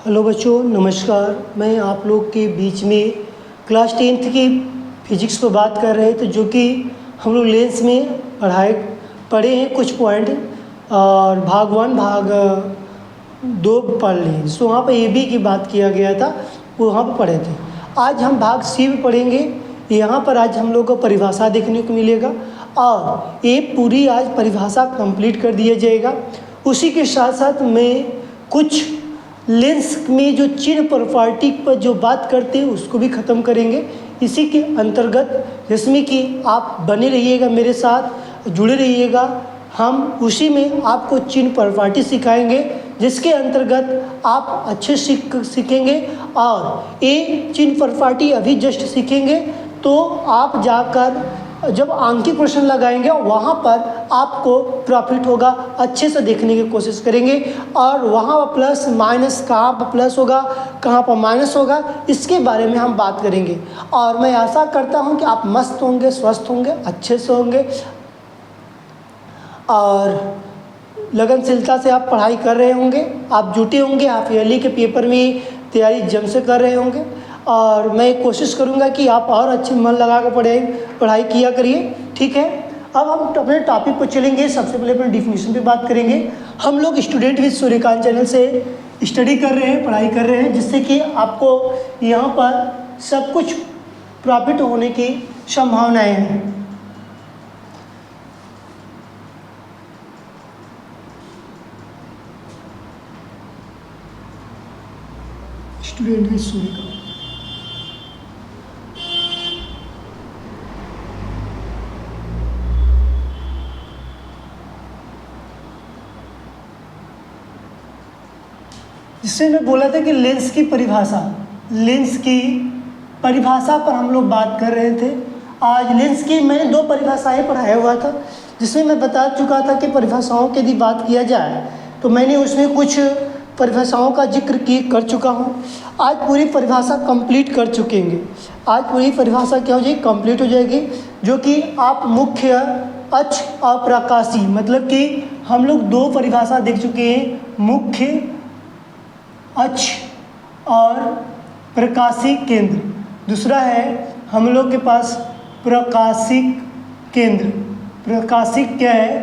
Hello बच्चों, नमस्कार। मैं आप लोग के बीच में क्लास 10th की फिजिक्स पर बात कर रहे थे, जो कि हम लोग लेंस में पढ़े हैं कुछ पॉइंट, और भाग 1 भाग 2 पढ़ लिए। सो वहाँ पर ए बी की बात किया गया था, वो वहाँ पर पढ़े थे। आज हम भाग सी में पढ़ेंगे। यहाँ पर आज हम लोग को परिभाषा देखने को मिलेगा और ये पूरी आज परिभाषा कंप्लीट कर दिया जाएगा। उसी के साथ साथ मैं कुछ लेंस में जो चिन्ह प्रॉपर्टी पर जो बात करते हैं उसको भी ख़त्म करेंगे। इसी के अंतर्गत जिसमें कि आप बने रहिएगा, मेरे साथ जुड़े रहिएगा। हम उसी में आपको चिन्ह प्रॉपर्टी सिखाएंगे, जिसके अंतर्गत आप अच्छे सीखेंगे। और ये चिन्ह प्रॉपर्टी अभी जस्ट सीखेंगे तो आप जाकर जब अंकीय प्रश्न लगाएंगे वहाँ पर आपको प्रॉफिट होगा। अच्छे से देखने की कोशिश करेंगे और वहाँ पर प्लस माइनस, कहाँ पर प्लस होगा कहाँ पर माइनस होगा, इसके बारे में हम बात करेंगे। और मैं आशा करता हूँ कि आप मस्त होंगे, स्वस्थ होंगे, अच्छे से होंगे और लगनशीलता से आप पढ़ाई कर रहे होंगे। आप जुटे होंगे, हाफ ईयरली के पेपर में तैयारी जम से कर रहे होंगे। और मैं कोशिश करूंगा कि आप और अच्छे मन लगा कर पढ़ाई किया करिए, ठीक है। अब हम अपने टॉपिक पर चलेंगे। सबसे पहले अपने डिफिनीशन पे बात करेंगे। हम लोग स्टूडेंट विद सूर्यकांत चैनल से स्टडी कर रहे हैं, पढ़ाई कर रहे हैं, जिससे कि आपको यहाँ पर सब कुछ प्रॉफिट होने की संभावनाएँ हैं। स्टूडेंट विद सूर्यकांत, जिससे मैं बोला था कि लेंस की परिभाषा पर हम लोग बात कर रहे थे। आज लेंस की मैंने 2 परिभाषाएं पढ़ाया हुआ था, जिसमें मैं बता चुका था कि परिभाषाओं की यदि बात किया जाए तो मैंने उसमें कुछ परिभाषाओं का जिक्र कर चुका हूँ। आज पूरी परिभाषा कंप्लीट कर चुकेंगे। आज पूरी परिभाषा क्या हो जाएगी, कंप्लीट हो जाएगी, जो कि आप मुख्य अक्ष और प्रकाशी, मतलब कि हम लोग 2 परिभाषा देख चुके हैं, मुख्य अक्ष और प्रकाशिक केंद्र। दूसरा है हम लोग के पास प्रकाशिक केंद्र। प्रकाशिक क्या है,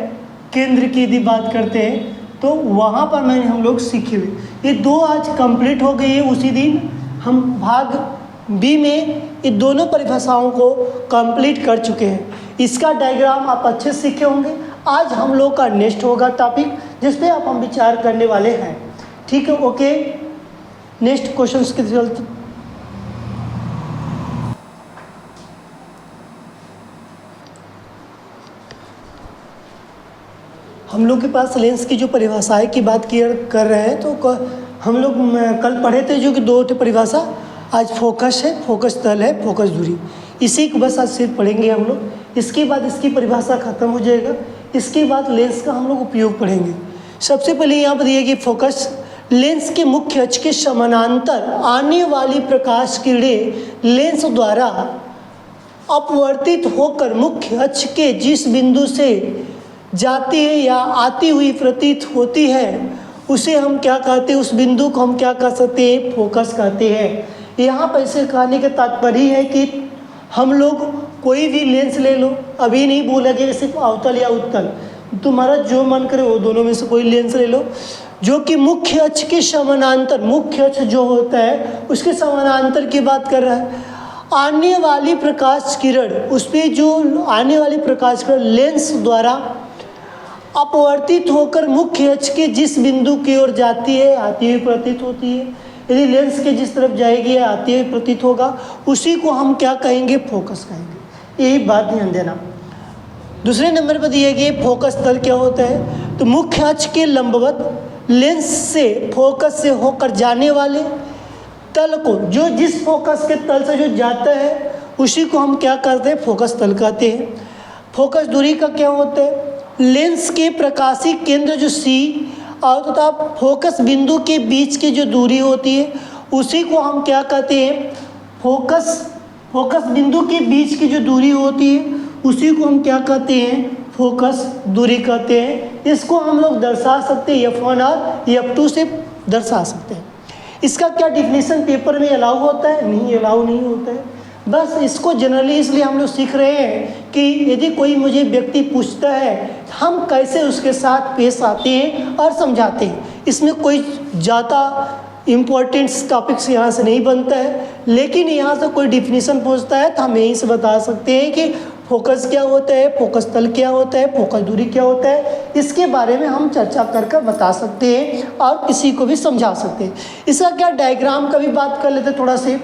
केंद्र की यदि बात करते हैं तो वहाँ पर मैंने हम लोग सीखे हुए। ये 2 आज कंप्लीट हो गई है। उसी दिन हम भाग बी में ये दोनों परिभाषाओं को कंप्लीट कर चुके हैं। इसका डायग्राम आप अच्छे से सीखे होंगे। आज हम लोग का नेक्स्ट होगा टॉपिक, जिस पे आप हम विचार करने वाले हैं, ठीक है। ओके, नेक्स्ट क्वेश्चन के रिजल्ट। हम लोग के पास लेंस की जो परिभाषाएं की बात कर रहे हैं, तो हम लोग कल पढ़े थे जो कि 2 परिभाषा। आज फोकस है, फोकस तल है, फोकस दूरी। इसी को बस आज सिर्फ पढ़ेंगे हम लोग। इसके बाद इसकी परिभाषा खत्म हो जाएगा। इसके बाद लेंस का हम लोग उपयोग पढ़ेंगे। सबसे पहले यहाँ पर दिया कि फोकस लेंस के मुख्य अक्ष के समानांतर आने वाली प्रकाश किरणें लेंस द्वारा अपवर्तित होकर मुख्य अक्ष के जिस बिंदु से जाती है या आती हुई प्रतीत होती है, उसे हम क्या कहते हैं, उस बिंदु को हम क्या कह सकते हैं, फोकस कहते हैं। यहाँ पर इसे कहने का तात्पर्य है कि हम लोग कोई भी लेंस ले लो, अभी नहीं बोला कि सिर्फ अवतल या उत्तल, तुम्हारा जो मन करे वो दोनों में से कोई लेंस ले लो, जो कि मुख्य अक्ष के समानांतर, मुख्य अक्ष जो होता है उसके समानांतर की बात कर रहा है। आने वाली प्रकाश किरण, उस पर जो आने वाली प्रकाश किरण लेंस द्वारा अपवर्तित होकर मुख्य अक्ष के जिस बिंदु की ओर जाती है, आती हुई प्रतीत होती है। यदि लेंस के जिस तरफ जाएगी या आती हुई प्रतीत होगा, उसी को हम क्या कहेंगे, फोकस कहेंगे। यही बात ध्यान देना। दूसरे नंबर पर दिए गए फोकस तल क्या होता है, तो मुख्य अक्ष के लंबवत लेंस से फोकस से होकर जाने वाले तल को, जो जिस फोकस के तल से जो जाता है उसी को हम क्या कहते हैं, फोकस तल कहते हैं। फोकस दूरी का क्या होता है, लेंस के प्रकाशी केंद्र जो सी और तथा फोकस बिंदु के बीच की जो दूरी होती है उसी को हम क्या कहते हैं, फोकस बिंदु के बीच की जो दूरी होती है उसी को हम क्या कहते हैं, फोकस दूरी कहते हैं। इसको हम लोग दर्शा सकते हैं F1 और F2 से दर्शा सकते हैं। इसका क्या डिफिनीशन पेपर में अलाउ होता है? नहीं, अलाउ नहीं होता है। बस इसको जनरली इसलिए हम लोग सीख रहे हैं कि यदि कोई मुझे व्यक्ति पूछता है हम कैसे उसके साथ पेश आते हैं और समझाते हैं। इसमें कोई ज़्यादा इम्पोर्टेंट्स टॉपिक्स यहाँ से नहीं बनता है, लेकिन यहाँ से कोई डिफिनीशन पूछता है तो हम यहीं से बता सकते हैं कि फोकस क्या होता है, फोकस तल क्या होता है, फोकस दूरी क्या होता है। इसके बारे में हम चर्चा कर बता सकते हैं और किसी को भी समझा सकते हैं। इसका क्या डायग्राम का भी बात कर लेते थोड़ा से।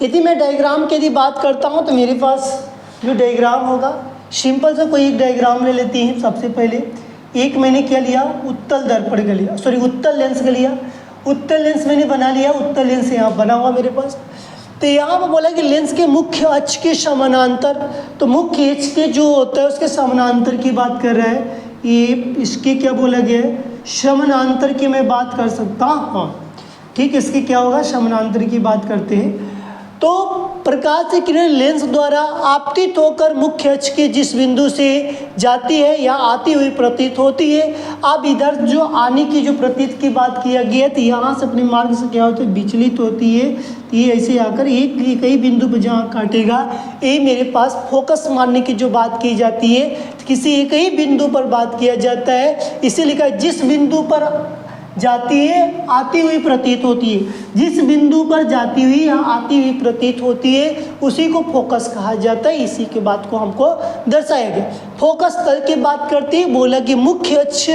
यदि मैं डायग्राम की यदि बात करता हूँ तो मेरे पास जो डायग्राम होगा, सिंपल सा कोई एक डायग्राम ले लेते हैं। सबसे पहले एक मैंने क्या लिया, उत्तल दर्पण का लिया, सॉरी उत्तल लेंस का लिया। उत्तल लेंस मैंने बना लिया, उत्तल लेंस यहाँ बना हुआ मेरे पास। तो यहाँ पर बोला कि लेंस के मुख्य अक्ष के समानांतर, तो मुख्य अक्ष के जो होता है उसके समानांतर की बात कर रहा है। ये इसके क्या बोला गया है, समानांतर की मैं बात कर सकता हूँ। ठीक, इसके क्या होगा, समानांतर की बात करते हैं। तो प्रकाश की किरण लेंस द्वारा आपतित होकर मुख्य अक्ष के जिस बिंदु से जाती है या आती हुई प्रतीत होती है। अब इधर जो आने की जो प्रतीत की बात किया गया तो यहाँ से अपने मार्ग से क्या होता है, विचलित होती है। ये ऐसे आकर एक कई बिंदु पर जहाँ काटेगा, ये मेरे पास फोकस मानने की जो बात की जाती है, किसी एक ही बिंदु पर बात किया जाता है। इसे लिखा है जिस बिंदु पर जाती है आती हुई प्रतीत होती है, जिस बिंदु पर जाती हुई या आती हुई प्रतीत होती है उसी को फोकस कहा जाता है। इसी के बात को हमको दर्शाया गया। फोकस तल की बात करते ही बोला कि मुख्य अक्ष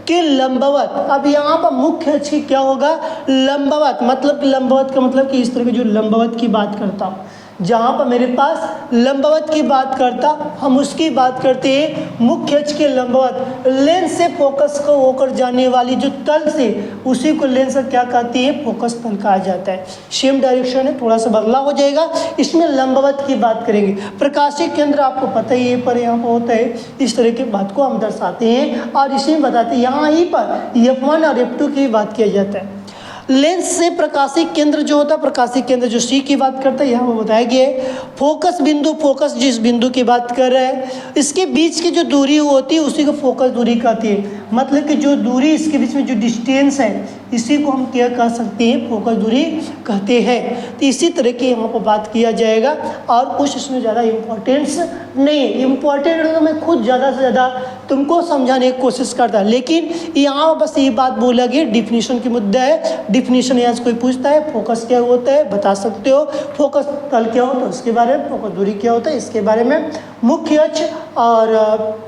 के लंबवत। अब यहाँ पर मुख्य अक्ष क्या होगा, लंबवत। मतलब लंबवत का मतलब कि इस तरह के जो लंबवत की बात करता हूँ, जहाँ पर मेरे पास लंबवत की बात करता, हम उसकी बात करते हैं मुख्य अक्ष के लंबवत। लेंस से फोकस को होकर जाने वाली जो तल से, उसी को लेंस क्या कहती है, फोकस तल कहा जाता है। सेम डायरेक्शन है, थोड़ा सा बदलाव हो जाएगा। इसमें लंबवत की बात करेंगे। प्रकाशीय केंद्र आपको पता ही है, पर यहाँ पर होता है। इस तरह की बात को हम दर्शाते हैं और इसी में बताते हैं। यहाँ ही पर F1 और F2 की बात किया जाता है। लेंस से प्रकाशीय केंद्र जो होता है, प्रकाशीय केंद्र जो सी की बात करता है, यहाँ पर बताया गया है। फोकस बिंदु, फोकस जिस बिंदु की बात कर रहा है, इसके बीच की जो दूरी होती है उसी को फोकस दूरी कहती है। मतलब कि जो दूरी इसके बीच में जो डिस्टेंस है, इसी को हम क्या कह सकते हैं, फोकस दूरी कहते हैं। तो इसी तरह की यहाँ पर बात किया जाएगा और कुछ इसमें ज़्यादा इम्पोर्टेंस नहीं है। इम्पोर्टेंट तो मैं खुद ज़्यादा से ज़्यादा तुमको समझाने की कोशिश करता है, लेकिन यहाँ बस ये बात बोला गया, डिफिनीशन की मुद्दा है। डिफिनीशन यहाँ से कोई पूछता है फोकस क्या होता है, बता सकते हो। फोकस तल क्या होता है उसके बारे में, फोकस दूरी क्या होता है इसके बारे में, मुख्य अक्ष और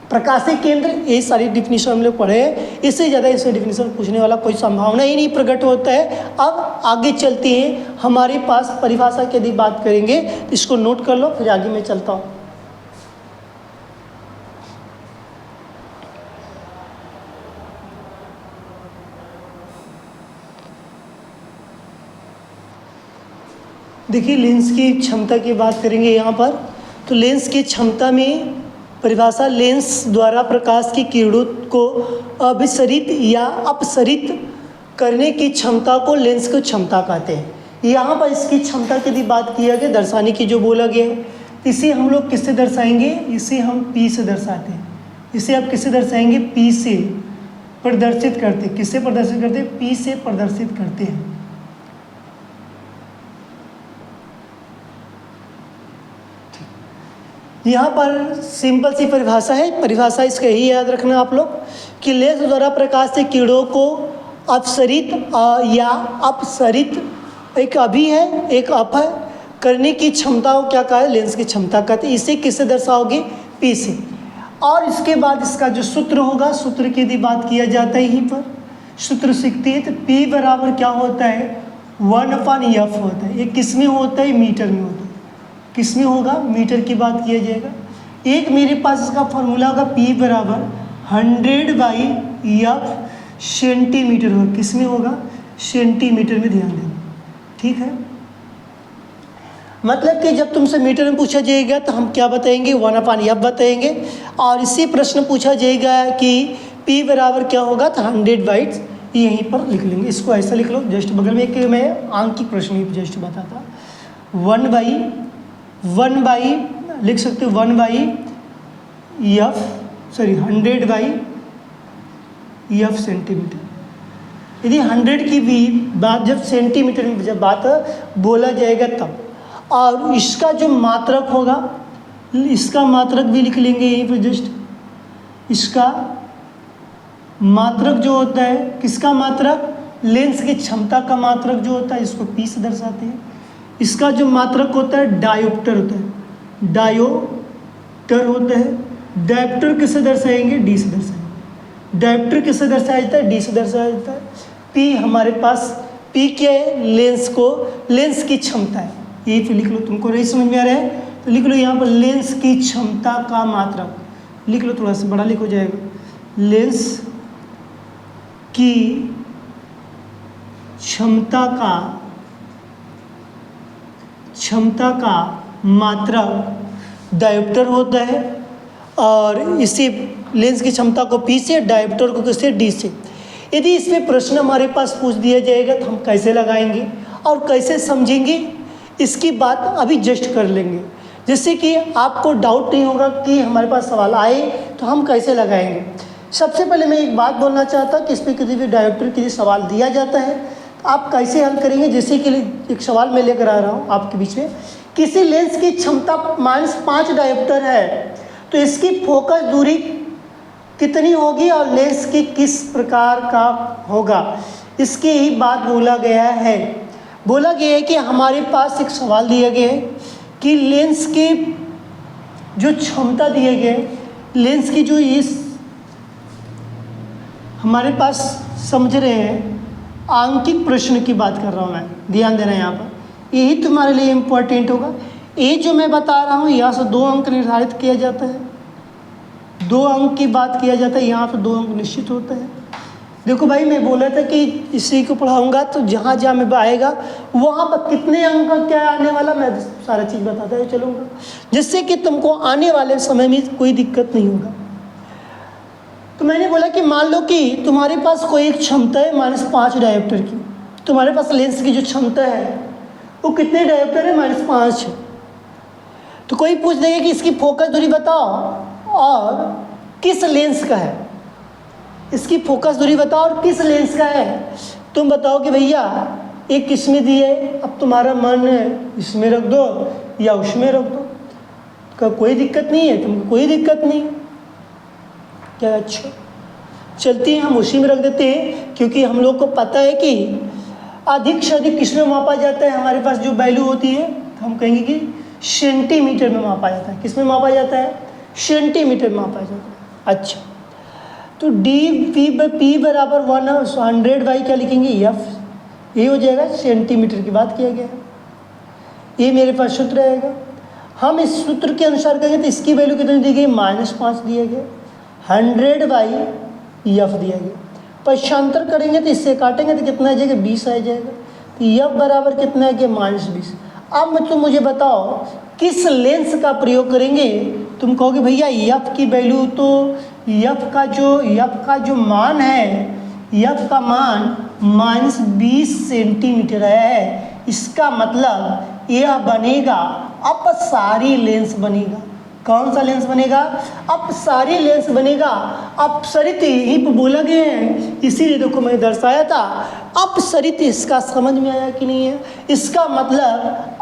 प्रकाशीय केंद्र, ये सारी डिफिनीशन हम लोग पढ़े हैं। इससे ज़्यादा इसमें डिफिनीशन पूछने वाला कोई संभावना ही नहीं प्रकट होता है। अब आगे चलते हैं, हमारे पास परिभाषा की यदि बात करेंगे, इसको नोट कर लो, फिर आगे मैं चलता हूँ। देखिए, लेंस की क्षमता की बात करेंगे यहाँ पर। तो लेंस की क्षमता में परिभाषा, लेंस द्वारा प्रकाश की किरणों को अभिसरित या अपसरित करने की क्षमता को लेंस की क्षमता कहते हैं। यहाँ पर इसकी क्षमता की यदि बात किया गया, दर्शाने की जो बोला गया है, इसे हम लोग किससे दर्शाएंगे, इसे हम P से दर्शाते हैं। इसे आप किससे दर्शाएंगे, P से प्रदर्शित करते हैं। किससे प्रदर्शित करते हैं, P से प्रदर्शित करते हैं। यहाँ पर सिंपल सी परिभाषा है। परिभाषा इसका यही याद रखना आप लोग कि लेंस द्वारा प्रकाश से किरणों को अपसरित या अपसरित, एक अभी है एक अप है, करने की क्षमता को क्या कहा है, लेंस की क्षमता कहते हैं। इसे किससे दर्शाओगे, P से। और इसके बाद इसका जो सूत्र होगा, सूत्र की यदि बात किया जाता है, यहीं पर सूत्र सीखते हैं। तो P बराबर क्या होता है, 1/F होता है। ये किस में होता है, मीटर में होता है। किस में होगा, मीटर की बात किया जाएगा। एक मेरे पास इसका फॉर्मूला होगा, P बराबर 100/F सेंटीमीटर होगा। किस में होगा, सेंटीमीटर में, ध्यान देना, ठीक है। मतलब कि जब तुमसे मीटर में पूछा जाएगा तो हम क्या बताएंगे, 1/F बताएंगे। और इसी प्रश्न पूछा जाएगा कि P बराबर क्या होगा, तो 100/, यहीं पर लिख लेंगे। इसको ऐसा लिख लो, जस्ट बगल में एक मैं आंकिक प्रश्न ही जस्ट बताता, 1/, लिख सकते हो 1/F, सॉरी 100/F सेंटीमीटर। यदि 100 की भी बात जब सेंटीमीटर में जब बात बोला जाएगा तब, और इसका जो मात्रक होगा, इसका मात्रक भी लिख लेंगे यहीं पर जस्ट। इसका मात्रक जो होता है, किसका मात्रक? लेंस की क्षमता का मात्रक जो होता है, इसको पी से दर्शाते हैं। इसका जो मात्रक होता है डायोप्टर होता है, डायोप्टर होता है। डायोप्टर किससे दर्शाएंगे? डी से दर्शाएंगे। डायोप्टर किससे दर्शाया जाता है? डी से दर्शाया जाता है। पी हमारे पास, पी क्या है? लेंस को, लेंस की क्षमता है। ये फिर लिख लो, तुमको नहीं समझ में आ रहा है तो लिख लो यहाँ पर लेंस की क्षमता का मात्रक लिख लो, थोड़ा सा बड़ा लिख हो जाएगा। लेंस की क्षमता का मात्रक डायोप्टर होता है, और इसी लेंस की क्षमता को पी से, डायोप्टर को किससे? डी से। यदि इसमें प्रश्न हमारे पास पूछ दिया जाएगा तो हम कैसे लगाएंगे और कैसे समझेंगे, इसकी बात अभी जस्ट कर लेंगे, जिससे कि आपको डाउट नहीं होगा कि हमारे पास सवाल आए तो हम कैसे लगाएंगे। सबसे पहले मैं एक बात बोलना चाहता कि इस पर किसी भी डायोप्टर के लिए सवाल दिया जाता है तो आप कैसे हल करेंगे। जैसे कि एक सवाल मैं लेकर आ रहा हूँ आपके बीच में, किसी लेंस की क्षमता -5 डायोप्टर है तो इसकी फोकस दूरी कितनी होगी और लेंस की किस प्रकार का होगा, इसकी ही बात बोला गया है। बोला गया है कि हमारे पास एक सवाल दिया गया है कि लेंस की जो क्षमता दिए गए, लेंस की जो इस हमारे पास समझ रहे हैं, आंकिक प्रश्न की बात कर रहा हूँ मैं, ध्यान देना यहाँ पर, यही तुम्हारे लिए इम्पोर्टेंट होगा। ये जो मैं बता रहा हूँ यहाँ से 2 अंक निर्धारित किया जाता है, 2 अंक की बात किया जाता है, यहाँ पर 2 अंक निश्चित होता है। देखो भाई, मैं बोला था कि इसी को पढ़ाऊंगा तो जहाँ जहाँ में आएगा वहाँ पर कितने अंक का क्या आने वाला, मैं सारा चीज़ बताता हुआ चलूँगा, जिससे कि तुमको आने वाले समय में कोई दिक्कत नहीं होगा। तो मैंने बोला कि मान लो कि तुम्हारे पास कोई एक क्षमता है -5 डायोप्टर की, तुम्हारे पास लेंस की जो क्षमता है वो कितने डायोप्टर है? -5 है। तो कोई पूछ देगा कि इसकी फोकस दूरी बताओ और किस लेंस का है, इसकी फोकस दूरी बताओ और किस लेंस का है। तुम बताओ कि भैया एक किसमें दी है, अब तुम्हारा मन है इसमें रख दो या उसमें रख दो, का कोई दिक्कत नहीं है, तुमको कोई दिक्कत नहीं है क्या? अच्छा चलती हैं, हम उसी में रख देते हैं, क्योंकि हम लोग को पता है कि अधिक से अधिक किसमें मापा जाता है, हमारे पास जो वैल्यू होती है हम कहेंगे कि सेंटीमीटर में मापा जाता है। किसमें मापा जाता है? सेंटीमीटर में मापा जाता है। अच्छा, तो पी बराबर 100 बाई क्या लिखेंगे? एफ। ये हो जाएगा, सेंटीमीटर की बात किया गया है, ये मेरे पास सूत्र आएगा। हम इस सूत्र के अनुसार कहेंगे तो इसकी वैल्यू कितनी दी गई? -5 दिया गया, 100 बाई एफ दिया गया। पक्षांतर करेंगे तो इससे काटेंगे तो कितना आ जाएगा? 20 आ जाएगा। तो एफ बराबर कितना है? -20। अब तुम मुझे बताओ किस लेंस का प्रयोग करेंगे। तुम कहोगे भैया एफ की वैल्यू तो एफ का जो मान है, एफ का मान -20 सेंटीमीटर है, इसका मतलब यह बनेगा अपसारी लेंस बनेगा। कौन सा लेंस बनेगा? अपसारी लेंस बनेगा। अपसरित यहीं पर बोला गया है, इसीलिए देखो मैं दर्शाया था। अपसरित इसका समझ में आया कि नहीं है? इसका मतलब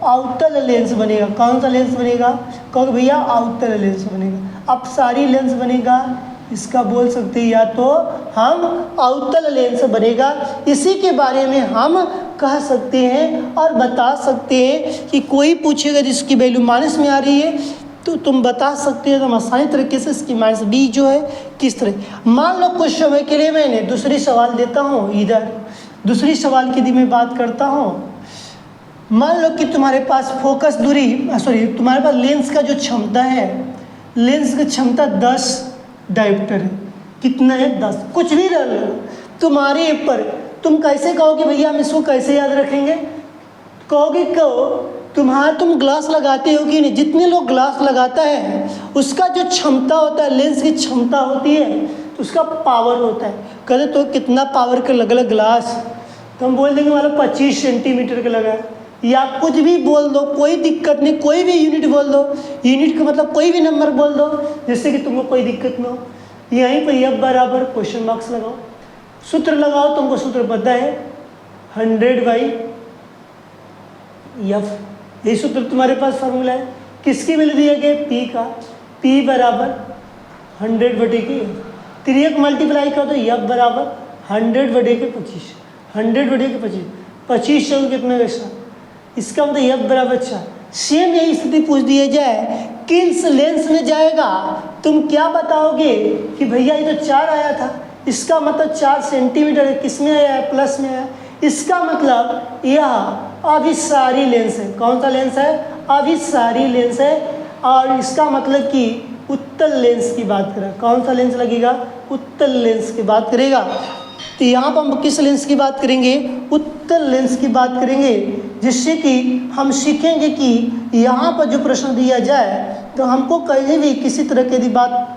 अवतल लेंस बनेगा। कौन सा लेंस बनेगा? कहोगे भैया अवतल लेंस बनेगा। अपसारी लेंस बनेगा, इसका बोल सकते हैं या तो हम अवतल लेंस बनेगा। इसी के बारे में हम कह सकते हैं और बता सकते हैं कि कोई पूछेगा जिसकी वैल्यू माइनस में आ रही है तो तुम बता सकते हो, तो हम आसानी तरीके से इसकी -b जो है किस तरह। मान लो कुछ समय के लिए मैंने दूसरी सवाल देता हूँ, इधर दूसरी सवाल की यदि मैं बात करता हूँ। मान लो कि तुम्हारे पास फोकस दूरी तुम्हारे पास लेंस का जो क्षमता है, लेंस की क्षमता 10 डायोप्टर है। कितना है? 10। कुछ भी रह लो तुम्हारे ऊपर। तुम कैसे कहोगे भैया हम इसको कैसे याद रखेंगे? कहोगे तुम ग्लास लगाते हो कि नहीं? जितने लोग ग्लास लगाता है उसका जो क्षमता होता है, लेंस की क्षमता होती है तो उसका पावर होता है। कहते तो कितना पावर का लगा ग्लास, तो हम बोल देंगे मतलब 25 सेंटीमीटर का लगा, या कुछ भी बोल दो, कोई दिक्कत नहीं, कोई भी यूनिट बोल दो। यूनिट का मतलब कोई भी नंबर बोल दो जिससे कि तुमको कोई दिक्कत ना हो। यहीं पर एफ बराबर क्वेश्चन मार्क्स लगाओ। सूत्र लगाओ, तुमको सूत्र पता है 100/f, यही सूत्र तुम्हारे पास फार्मूला है। किसकी वैल्यू दिया गया? P का, P बराबर 100/f। त्रियक मल्टीप्लाई कर दो, F बराबर 100/25, 100/25, 25 चौक कितना एक्स्ट्रा, इसका मतलब F बराबर 4। सेम यही स्थिति पूछ दिया जाए किस लेंस में जाएगा, तुम क्या बताओगे कि भैया ये तो 4 आया था, इसका मतलब 4 सेंटीमीटर है, किस में आया है? प्लस में आया। इसका मतलब यह अभिसारी लेंस है। कौन सा लेंस है? अभिसारी लेंस है। और इसका मतलब कि उत्तल लेंस की बात करें, कौन सा लेंस लगेगा? उत्तल लेंस की बात करेगा। तो यहाँ पर हम किस लेंस की बात करेंगे? उत्तल लेंस की बात करेंगे, जिससे कि हम सीखेंगे कि यहाँ पर जो प्रश्न दिया जाए तो हमको कहीं भी किसी तरह की यदि बात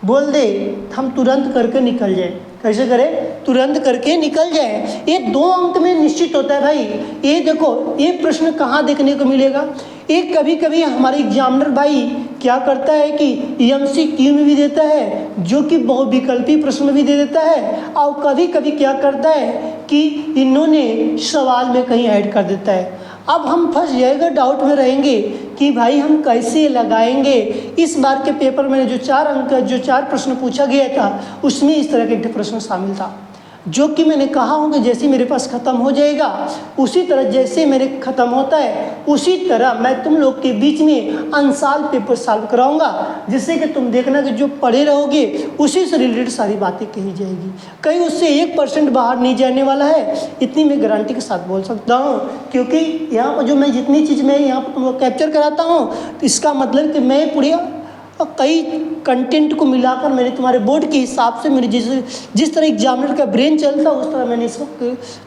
बोल दे हम तुरंत करके निकल जाए। कैसे करें? तुरंत करके निकल जाए। ये 2 अंक में निश्चित होता है भाई। ये देखो, ये प्रश्न कहाँ देखने को मिलेगा? ये कभी कभी हमारे एग्जामिनर भाई क्या करता है कि MCQ में भी देता है, जो कि बहुविकल्पी प्रश्न में भी दे देता है, और कभी कभी क्या करता है कि इन्होंने सवाल में कहीं ऐड कर देता है। अब हम फंस जाएगा, डाउट में रहेंगे कि भाई हम कैसे लगाएंगे। इस बार के पेपर में जो 4 अंक जो 4 प्रश्न पूछा गया था उसमें इस तरह के प्रश्न शामिल था, जो कि मैंने कहा हूँ कि जैसे मेरे पास ख़त्म हो जाएगा उसी तरह जैसे मेरे ख़त्म होता है उसी तरह मैं तुम लोग के बीच में अनसाल पेपर सॉल्व कराऊंगा, जिससे कि तुम देखना कि जो पढ़े रहोगे उसी से रिलेटेड सारी बातें कही जाएगी। कहीं उससे 1% बाहर नहीं जाने वाला है, इतनी मैं गारंटी के साथ बोल सकता हूँ। क्योंकि यहाँ पर जो मैं जितनी चीज़ मैं यहाँ पर तुमको कैप्चर कराता हूँ तो इसका मतलब कि मैं पूरी और कई कंटेंट को मिलाकर मैंने तुम्हारे बोर्ड के हिसाब से मेरे जिस तरह एग्जामिनर का ब्रेन चलता है उस तरह मैंने इसको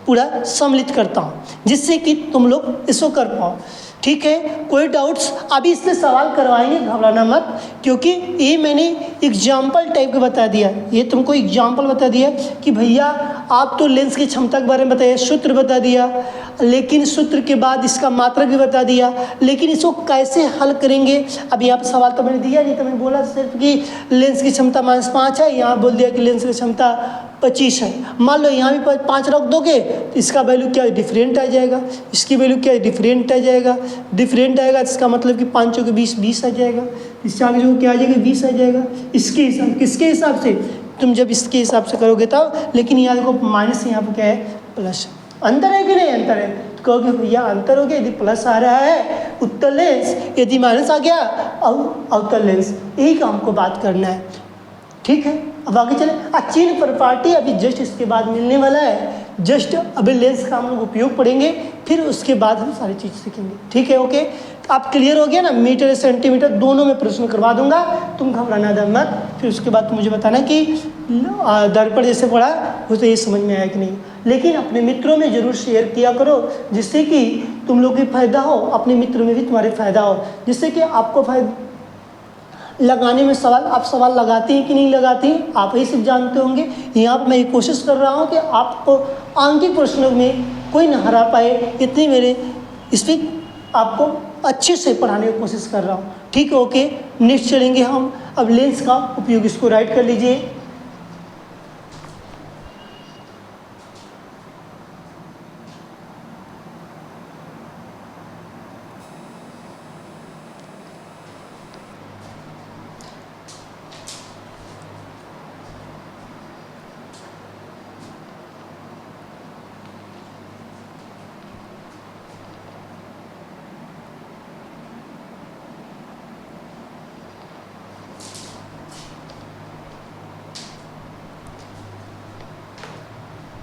पूरा सम्मिलित करता हूँ, जिससे कि तुम लोग इसको कर पाओ। ठीक है, कोई डाउट्स? अभी इससे सवाल करवाएंगे, घबराना मत, क्योंकि ये मैंने एग्जाम्पल टाइप का बता दिया। ये तुमको एग्जाम्पल बता दिया कि भैया आप तो लेंस की क्षमता के बारे में बताया, सूत्र बता दिया, लेकिन सूत्र के बाद इसका मात्रक भी बता दिया, लेकिन इसको कैसे हल करेंगे। अब यहाँ पर सवाल तो मैंने दिया नहीं, तो मैंने बोला सिर्फ कि लेंस की क्षमता -5 है, यहाँ बोल दिया कि लेंस की क्षमता 25 है। मान लो यहाँ भी 5 रख दोगे तो इसका वैल्यू क्या डिफरेंट आ जाएगा, इसकी वैल्यू क्या डिफरेंट आ जाएगा, डिफरेंट आएगा तो इसका मतलब कि 5 के 20 आ जाएगा, इससे आगे जो क्या आ जाएगा 20 आ जाएगा। इसके हिसाब किसके हिसाब से? तुम जब इसके हिसाब से करोगे तब। लेकिन यहाँ देखो माइनस, यहाँ पर क्या है प्लस। अंतर है कि नहीं? अंतर है। तो कहोगे भैया अंतर हो गया, यदि प्लस आ रहा है उत्तल लेंस, यदि माइनस आ गया अवतल लेंस, यही काम को बात करना है। ठीक है, अब आगे चले। चिन्ह प्रॉपर्टी अभी जस्ट इसके बाद मिलने वाला है। जस्ट अभी लेंस का हम लोग उपयोग पढ़ेंगे, फिर उसके बाद हम सारी चीज़ सीखेंगे। ठीक है, ओके। तो आप क्लियर हो गया ना? मीटर सेंटीमीटर दोनों में प्रश्न करवा दूंगा, तुम घबराना मत। फिर उसके बाद तुम मुझे बताना कि दर्पण जैसे पढ़ा वो तो ये समझ में आया कि नहीं। लेकिन अपने मित्रों में ज़रूर शेयर किया करो, जिससे कि तुम लोग की फ़ायदा हो, अपने मित्रों में भी तुम्हारे फ़ायदा हो, जिससे कि आपको फ़ायदा लगाने में सवाल, आप सवाल लगाते हैं कि नहीं लगाते हैं आप ही सिर्फ जानते होंगे। यहाँ पर मैं ये कोशिश कर रहा हूँ कि आपको आंकिक प्रश्नों में कोई न हरा पाए, इतनी मेरे इसमें आपको अच्छे से पढ़ाने की कोशिश कर रहा हूँ। ठीक है, ओके। नेक्स्ट चलेंगे हम अब लेंस का उपयोग। इसको राइट कर लीजिए।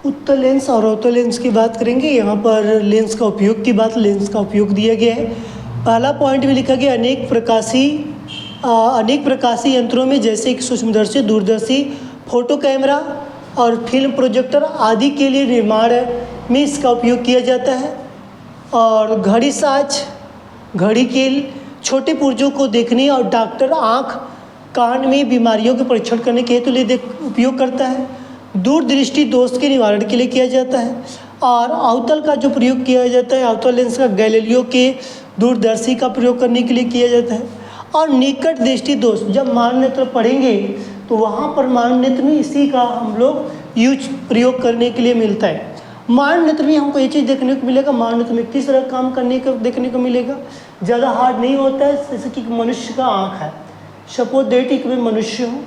उत्तल लेंस और अवतल लेंस की बात करेंगे। यहाँ पर लेंस का उपयोग की बात, लेंस का उपयोग दिया गया है। पहला पॉइंट में लिखा गया अनेक प्रकाशी यंत्रों में जैसे कि सूक्ष्मदर्शी, दूरदर्शी, फोटो कैमरा और फिल्म प्रोजेक्टर आदि के लिए निर्माण में इसका उपयोग किया जाता है। और घड़ी साज, घड़ी के छोटे पुर्जों को देखने और डॉक्टर आँख कान में बीमारियों के परीक्षण करने के हेतु लिए उपयोग करता है। दूरदृष्टि दोष के निवारण के लिए किया जाता है। और अवतल का जो प्रयोग किया जाता है, अवतल लेंस का गैलीलियो के दूरदर्शी का प्रयोग करने के लिए किया जाता है। और निकट दृष्टि दोष, जब माननेत्र पढ़ेंगे तो वहाँ पर माननेत्र में इसी का हम लोग यूज प्रयोग करने के लिए मिलता है। मानव नेत्र में हमको ये चीज़ देखने को मिलेगा, मानव नेत्र में किस तरह काम करने का देखने को मिलेगा, ज़्यादा हार्ड नहीं होता है। जैसे कि मनुष्य का आँख है, सपोज दैट कि मैं मनुष्य हूँ,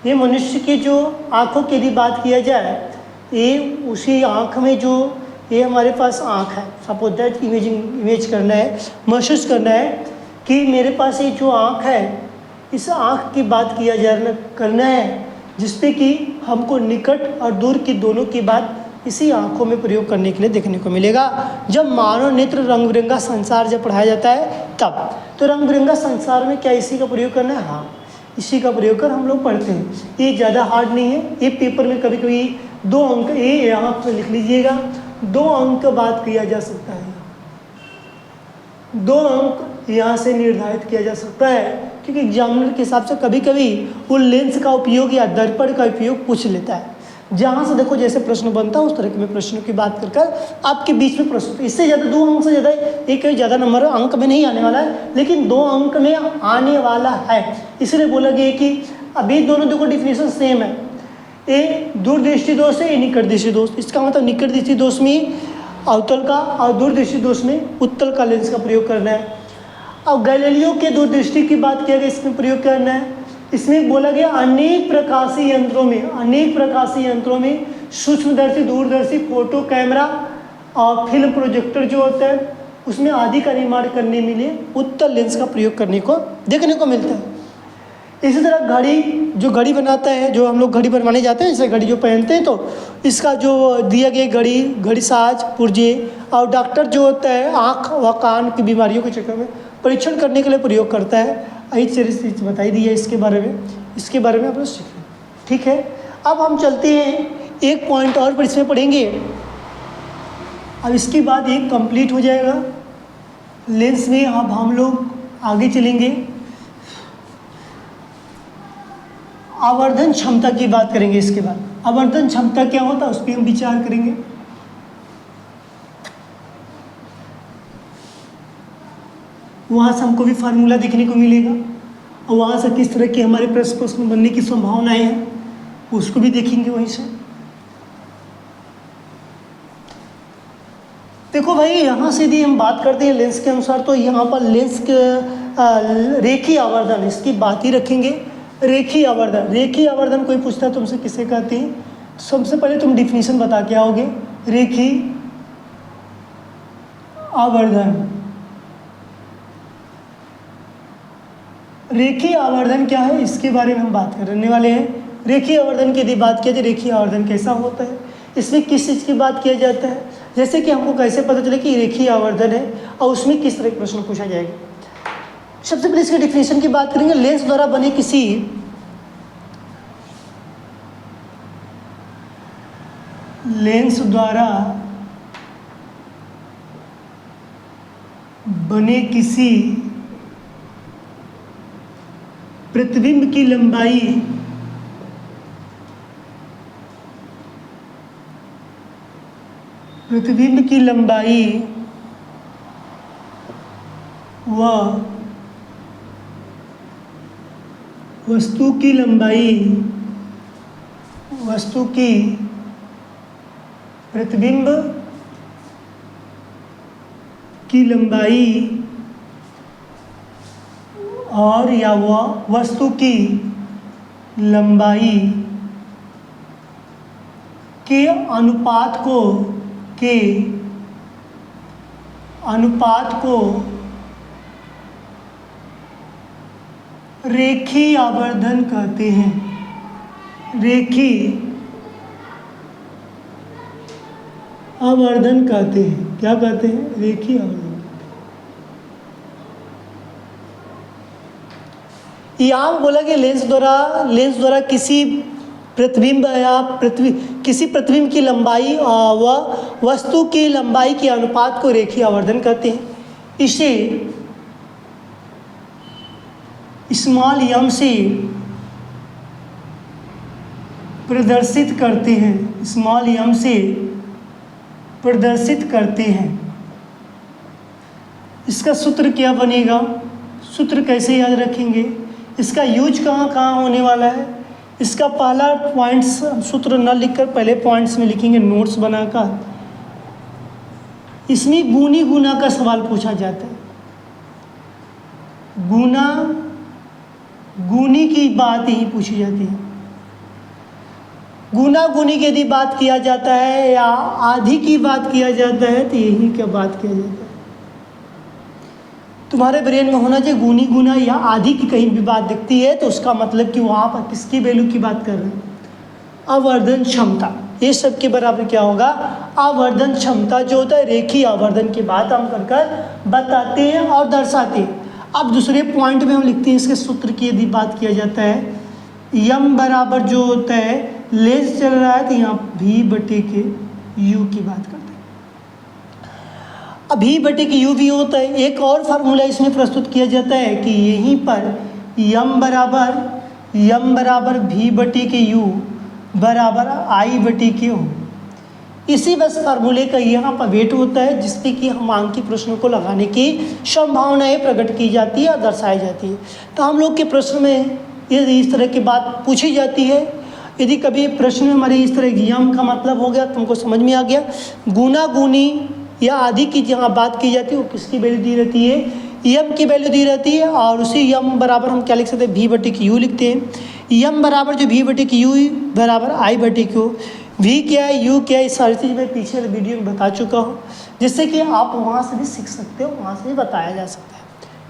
ये मनुष्य की जो आँखों की यदि बात किया जाए, ये उसी आँख में जो ये हमारे पास आँख है, सपोज दैट इमेज करना है, महसूस करना है कि मेरे पास ये जो आँख है, इस आँख की बात किया जाना करना है, जिसपे कि हमको निकट और दूर की दोनों की बात इसी आँखों में प्रयोग करने के लिए देखने को मिलेगा। जब मानव नेत्र रंग बिरंगा संसार जब पढ़ाया जाता है तब, तो रंग बिरंगा संसार में क्या इसी का प्रयोग करना है? हाँ, इसी का प्रयोग कर हम लोग पढ़ते हैं। ये ज़्यादा हार्ड नहीं है। ये पेपर में कभी कभी 2 अंक ये यहाँ पर लिख लीजिएगा, 2 अंक का बात किया जा सकता है, 2 अंक यहाँ से निर्धारित किया जा सकता है, क्योंकि एग्जामिनर के हिसाब से कभी कभी वो लेंस का उपयोग या दर्पण का उपयोग पूछ लेता है। जहाँ से देखो जैसे प्रश्न बनता है उस तरह के मैं प्रश्नों की बात कर आपके बीच में प्रश्न, इससे ज़्यादा 2 अंक से ज़्यादा एक ज़्यादा नंबर अंक में नहीं आने वाला है, लेकिन 2 अंक में आने वाला है। इसलिए बोला गया कि अभी दोनों देखो डिफिनेशन सेम है, ए दूरदृष्टि दोष है, ए निकट दृष्टि दोष। इसका मतलब निकट दृष्टि दोष में अवतल का और दूरदृष्टि दोष में उत्तल का लेंस का प्रयोग करना है। अब गैलीलियो के दूरदृष्टि की बात किया गया, इसमें प्रयोग करना है। इसमें बोला गया अनेक प्रकाशीय यंत्रों में सूक्ष्मदर्शी, दूरदर्शी, फोटो कैमरा और फिल्म प्रोजेक्टर जो होता है उसमें आदि का निर्माण करने में लिए उत्तल लेंस का प्रयोग करने को देखने को मिलता है। इसी तरह घड़ी बनाता है, जो हम लोग घड़ी बनवाने जाते हैं, जैसे घड़ी जो पहनते हैं, तो इसका जो दिया गया घड़ी साज पुर्जे और डॉक्टर जो होता है आँख व कान की बीमारियों के चक्कर में परीक्षण करने के लिए प्रयोग करता है। यही चीज़ बताई दी है इसके बारे में आप लोग सीखें। ठीक है, अब हम चलते हैं एक पॉइंट और पर इसमें पढ़ेंगे। अब इसके बाद एक कंप्लीट हो जाएगा लेंस में। अब हम लोग आगे चलेंगे, आवर्धन क्षमता की बात करेंगे। इसके बाद आवर्धन क्षमता क्या होता है उस पर हम विचार करेंगे। वहाँ से हमको भी फार्मूला देखने को मिलेगा और वहाँ से किस तरह के हमारे प्रश्न बनने की संभावनाएं हैं उसको भी देखेंगे वहीं से। देखो भाई, यहाँ से यदि हम बात करते हैं लेंस के अनुसार, तो यहाँ पर लेंस के रेखीय आवर्धन इसकी बात ही रखेंगे। रेखीय आवर्धन कोई पूछता है तुमसे किसे कहते हैं, सबसे पहले तुम डिफिनीशन बता के आओगे। रेखीय आवर्धन क्या है इसके बारे में हम बात करने वाले हैं। रेखीय आवर्धन की यदि बात किया जाए, रेखीय आवर्धन कैसा होता है, इसमें किस चीज़ की बात किया जाता है, जैसे कि हमको कैसे पता चले कि रेखीय आवर्धन है और उसमें किस तरह का प्रश्न पूछा जाएगा। सबसे पहले इसके डिफिनेशन की बात करेंगे। लेंस द्वारा बने किसी प्रतिबिंब की लंबाई व वस्तु की प्रतिबिंब की लंबाई और या वह वस्तु की लंबाई के अनुपात को रेखीय आवर्धन कहते हैं। रेखीय आवर्धन कहते हैं। क्या कहते हैं? रेखीय आवर्धन। यहाँ बोला कि लेंस द्वारा किसी प्रतिबिंब या किसी प्रतिबिंब की लंबाई व वस्तु की लंबाई के अनुपात को रेखीय आवर्धन कहते हैं। इसे स्मॉल एम से प्रदर्शित करते हैं। इसका सूत्र क्या बनेगा? सूत्र कैसे याद रखेंगे? इसका यूज कहाँ होने वाला है? इसका पहला पॉइंट्स सूत्र न लिखकर पहले पॉइंट्स में लिखेंगे नोट्स बनाकर। इसमें गुनी गुना का सवाल पूछा जाता है। गुना गुनी की बात यही पूछी जाती है। गुना गुनी की यदि बात किया जाता है या आधी की बात किया जाता है तो यही क्या बात किया जाता है। तुम्हारे ब्रेन में होना चाहिए गुनी गुना या आधी की कहीं भी बात दिखती है तो उसका मतलब कि वहाँ पर किसकी वैल्यू की बात कर रहे हैं, आवर्धन क्षमता। ये सब के बराबर क्या होगा, आवर्धन क्षमता जो होता है रेखीय आवर्धन की बात हम कर बताते हैं और दर्शाते हैं। अब दूसरे पॉइंट में हम लिखते हैं इसके सूत्र की यदि बात किया जाता है, यम बराबर जो होता है लेंस चल रहा है तो यहाँ भी बटे के यू की बात करते हैं। अब भी बटे के यू भी होता है। एक और फार्मूला इसमें प्रस्तुत किया जाता है कि यहीं पर यम बराबर भी बटे के यू बराबर आई बटे के हो। इसी बस फार्मूले का यहाँ पर वेट होता है जिसपे कि हम अंक प्रश्नों को लगाने की संभावनाएं प्रकट की जाती है और दर्शाई जाती है। तो हम लोग के प्रश्न में यदि इस तरह की बात पूछी जाती है, यदि कभी प्रश्न में हमारे इस तरह यम का मतलब हो गया, तुमको समझ में आ गया, गुना गुनी या आदि की जहाँ बात की जाती है वो किसकी वैल्यू दी रहती है, यम की वैल्यू दी रहती है। और उसी यम बराबर हम क्या लिख सकते हैं, भी बटे की यू लिखते हैं। यम बराबर जो भी बटे की यू बराबर आई बटे क्यू। वी क्या है, यू क्या है, इस सारी चीज़ मैं पीछे वीडियो में बता चुका हूँ, जिससे कि आप वहाँ से भी सीख सकते हो, वहाँ से भी बताया जा सकता है।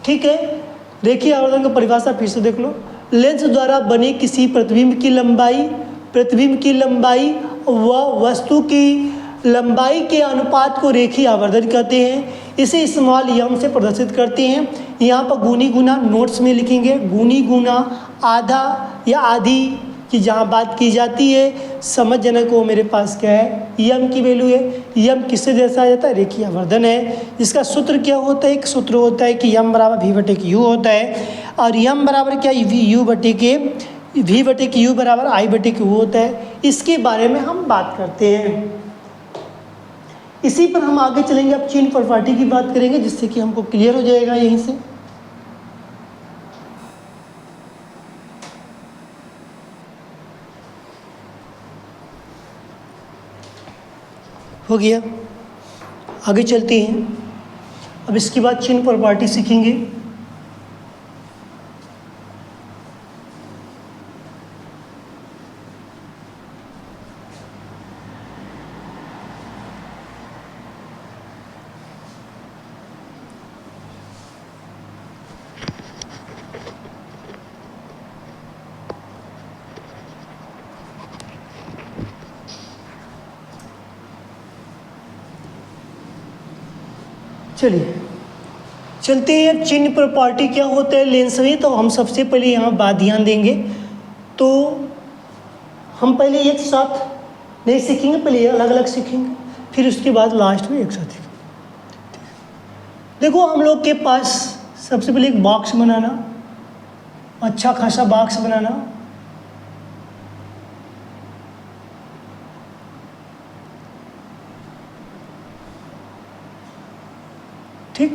ठीक है, रेखीय आवर्धन की परिभाषा फिर से देख लो। लेंस द्वारा बने किसी प्रतिबिंब की लंबाई व वस्तु की लंबाई के अनुपात को रेखीय आवर्धन कहते हैं। इसे स्मॉल यम से प्रदर्शित करते हैं। यहाँ पर गुनी गुना नोट्स में लिखेंगे, गुनी गुना आधा या आधी की जहाँ बात की जाती है, समझजनक वो मेरे पास क्या है, यम की वैल्यू है। यम किससे दर्शाया जाता है, रेखीय आवर्धन है। इसका सूत्र क्या होता है, एक सूत्र होता है कि यम बराबर भी बटे की यू होता है। और यम बराबर क्या, यू बटे के भी बटे की यू बराबर आई बटे की यू होता है। इसके बारे में हम बात करते हैं। इसी पर हम आगे चलेंगे, अब चिन्ह प्रॉपर्टी की बात करेंगे जिससे कि हमको क्लियर हो जाएगा। यहीं से हो गया, आगे चलते हैं। अब इसके बाद चिन्ह प्रॉपर्टी सीखेंगे। चलिए चलते हैं, चिन्ह प्रॉपर्टी क्या होता है लेंस में। तो हम सबसे पहले यहाँ बात ध्यान देंगे, तो हम पहले एक साथ नहीं सीखेंगे, पहले अलग अलग सीखेंगे, फिर उसके बाद लास्ट में एक साथ सीखेंगे। देखो हम लोग के पास सबसे पहले एक बॉक्स बनाना, अच्छा खासा बॉक्स बनाना। ठीक,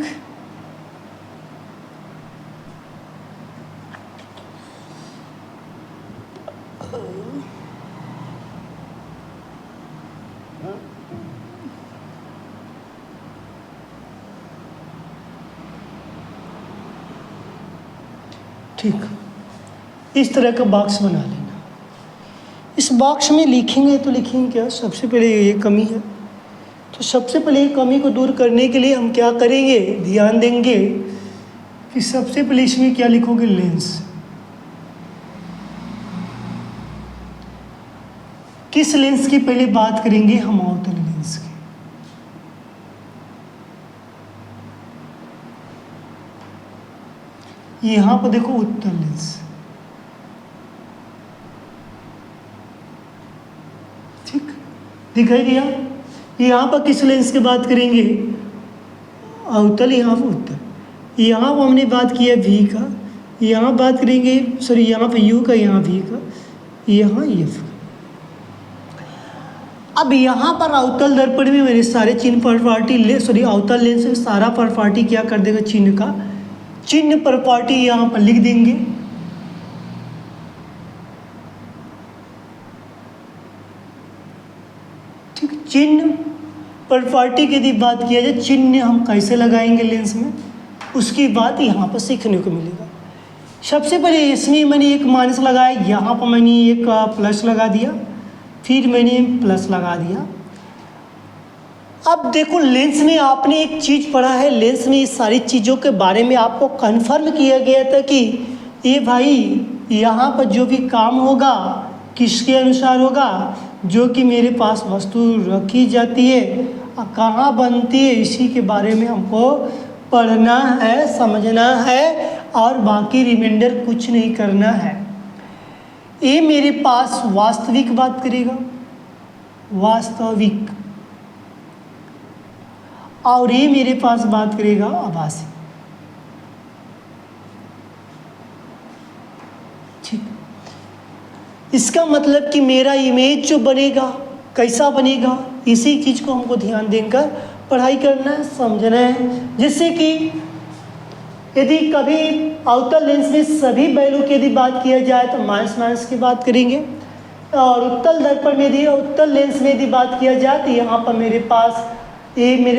ठीक, इस तरह का बॉक्स बना लेना। इस बॉक्स में लिखेंगे तो लिखेंगे क्या, सबसे पहले ये कमी है, तो सबसे पहले कमी को दूर करने के लिए हम क्या करेंगे, ध्यान देंगे कि सबसे पहले इसमें क्या लिखोगे, लेंस। किस लेंस की पहले बात करेंगे हम, अवतल लेंस की। यहां पर देखो उत्तल लेंस, ठीक दिखाई दिया। यहाँ पर किस लेंस की बात करेंगे, अवतल, यहाँ पर उत्तल। यहाँ पर हमने बात की है वी का, यहाँ बात करेंगे, सॉरी यहाँ पर यू का, यहाँ वी का, यहाँ एफ का। अब यहाँ पर अवतल दर्पण में मेरे सारे चिन्ह प्रॉपर्टी सॉरी अवतल लेंस में सारा प्रॉपर्टी क्या कर देगा, चिन्ह का, चिन्ह प्रॉपर्टी यहाँ पर लिख देंगे। ठीक है, चिन्ह प्रॉपर्टी की यदि बात किया जाए, चिन्ह हम कैसे लगाएंगे लेंस में, उसकी बात यहाँ पर सीखने को मिलेगा। सबसे पहले इसमें मैंने एक माइनस लगाया, यहाँ पर मैंने एक प्लस लगा दिया, फिर मैंने प्लस लगा दिया। अब देखो लेंस में आपने एक चीज़ पढ़ा है, लेंस में इस सारी चीज़ों के बारे में आपको कन्फर्म किया गया था कि ये भाई यहाँ पर जो भी काम होगा किसके अनुसार होगा, जो कि मेरे पास वस्तु रखी जाती है कहाँ बनती है, इसी के बारे में हमको पढ़ना है, समझना है और बाकी रिमाइंडर कुछ नहीं करना है। ये मेरे पास वास्तविक बात करेगा, वास्तविक, और ये मेरे पास बात करेगा आभासी। ठीक, इसका मतलब कि मेरा इमेज जो बनेगा कैसा बनेगा, इसी चीज़ को हमको ध्यान देकर पढ़ाई करना है, समझना है। जिससे कि यदि कभी अवतल लेंस में सभी वैल्यू की यदि बात किया जाए तो माइनस माइनस की बात करेंगे, और उत्तल दर्पण में यदि उत्तल लेंस में यदि बात किया जाए तो यहाँ पर मेरे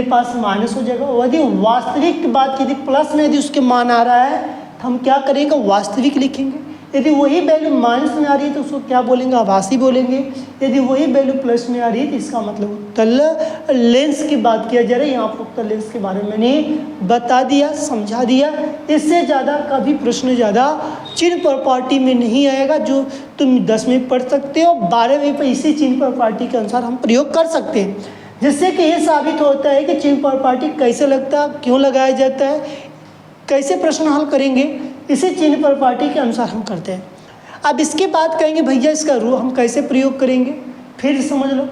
पास माइनस हो जाएगा। यदि वास्तविक बात की यदि प्लस में यदि उसके मान आ रहा है तो हम क्या करेंगे, वास्तविक लिखेंगे। यदि वही वैल्यू माइनस में आ रही है तो उसको क्या बोलेंगे, आभासी बोलेंगे। यदि वही वैल्यू प्लस में आ रही है तो इसका मतलब उत्तल लेंस की बात किया जा रहा है। यहाँ पर उत्तल लेंस के बारे में मैंने बता दिया, समझा दिया। इससे ज़्यादा कभी प्रश्न ज़्यादा चिन्ह प्रॉपर्टी में नहीं आएगा, जो तुम 10 में पढ़ सकते हो, 12 में इसी चिन्ह प्रॉपर्टी के अनुसार हम प्रयोग कर सकते हैं। जिससे कि ये साबित होता है कि चिन्ह प्रॉपर्टी कैसे लगता है, क्यों लगाया जाता है, कैसे प्रश्न हल करेंगे, इसी चिन्ह प्रॉपर्टी के अनुसार हम करते हैं। अब इसके बाद कहेंगे भैया इसका रूल हम कैसे प्रयोग करेंगे। फिर समझ लो,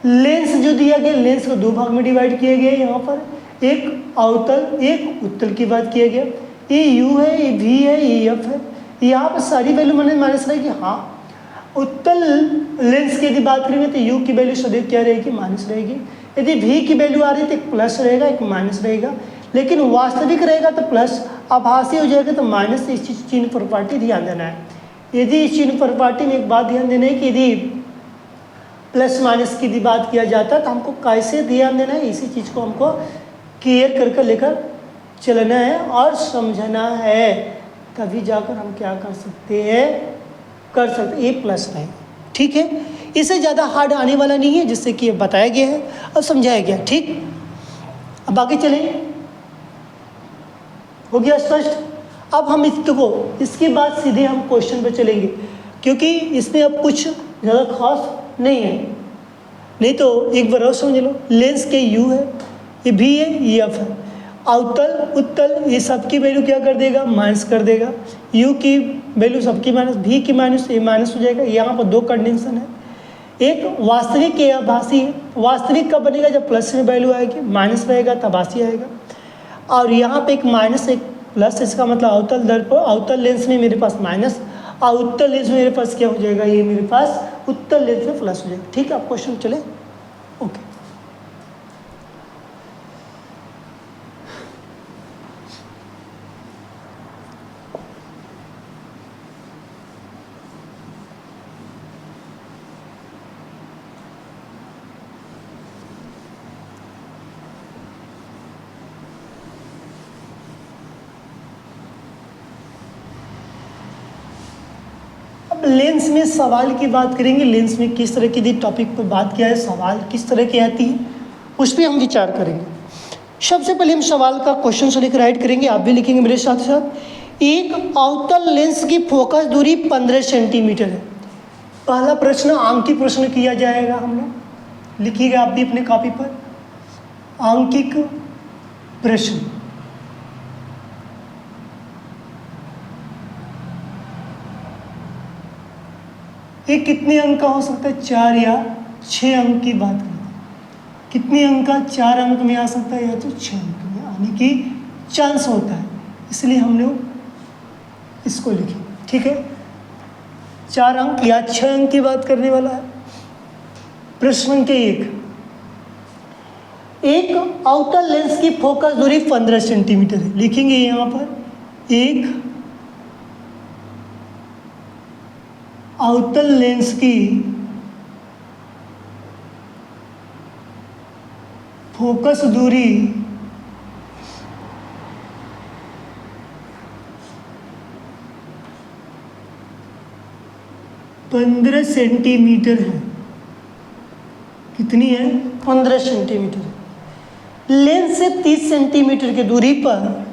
लेंस जो दिया गया, लेंस को 2 भाग में डिवाइड किया गया। यहाँ पर एक अवतल एक उत्तल की बात किया गया। ये यू है, ये वी है, ये एफ है। यहाँ पर सारी वैल्यू मैंने माइनस रहेगी। हाँ, उत्तल लेंस की यदि बात करेंगे तो यू की वैल्यू सदैव क्या रहेगी, माइनस रहेगी। यदि वी की वैल्यू आ रही है तो एक प्लस रहेगा, एक माइनस रहेगा। लेकिन वास्तविक रहेगा तो प्लस, आभासी हो जाएगा तो माइनस। इस चिन्ह प्रॉपर्टी ध्यान देना है। यदि इस चिन्ह प्रॉपर्टी में एक बात ध्यान देना है कि यदि प्लस माइनस की यदि बात किया जाता है तो हमको कैसे ध्यान देना है, इसी चीज़ को हमको क्लियर करके लेकर चलना है और समझना है, तभी जाकर हम क्या कर सकते हैं, ए प्लस है। ठीक है, इससे ज़्यादा हार्ड आने वाला नहीं है, जिससे कि ये बताया गया है और समझाया गया। ठीक, अब बाकी चलें, हो गया स्पष्ट। अब हम इसके बाद सीधे हम क्वेश्चन पे चलेंगे, क्योंकि इसमें अब कुछ ज़्यादा खास नहीं है। नहीं तो एक बार और समझ लो, लेंस के यू है, ये भी है, ये एफ है। अवतल उत्तल ये सबकी वैल्यू क्या कर देगा, माइनस कर देगा। यू की वैल्यू सबकी माइनस, भी की माइनस, ये माइनस हो जाएगा। यहाँ पर 2 कंडीशन है, एक वास्तविक या आभासी है। वास्तविक कब बनेगा, जब प्लस में वैल्यू आएगी, माइनस रहेगा तब आभासी आएगा। और यहाँ पे एक माइनस एक प्लस, इसका मतलब अवतल दर्पण अवतल लेंस में मेरे पास माइनस, और उत्तल लेंस में मेरे पास क्या हो जाएगा, ये मेरे पास उत्तल लेंस में प्लस हो जाएगा। ठीक है, आप क्वेश्चन चले, ओके। लेंस में सवाल की बात करेंगे, लेंस में किस तरह की टॉपिक पर बात किया है, सवाल किस तरह की आती है, उस पर हम विचार करेंगे। सबसे पहले हम सवाल का क्वेश्चन से लेकर राइट करेंगे, आप भी लिखेंगे मेरे साथ साथ। एक अवतल लेंस की फोकस दूरी 15 सेंटीमीटर है। पहला प्रश्न आंकिक प्रश्न किया जाएगा, हम लोग लिखिएगा आप भी अपने कॉपी पर, आंकिक प्रश्न। ये कितने अंक का हो सकता है, 4 या 6 अंक की बात करते हैं। कितने अंक का, 4 अंक में आ सकता है या तो 6 अंक में आने की चांस होता है, इसलिए हम लोग इसको लिखें। ठीक है, 4 अंक या 6 अंक की बात करने वाला है। प्रश्न के एक अवतल लेंस की फोकस दूरी 15 सेंटीमीटर है। लिखेंगे यहाँ पर एक अवतल लेंस की फोकस दूरी पंद्रह सेंटीमीटर है। कितनी है? 15 सेंटीमीटर। लेंस से 30 सेंटीमीटर की दूरी पर,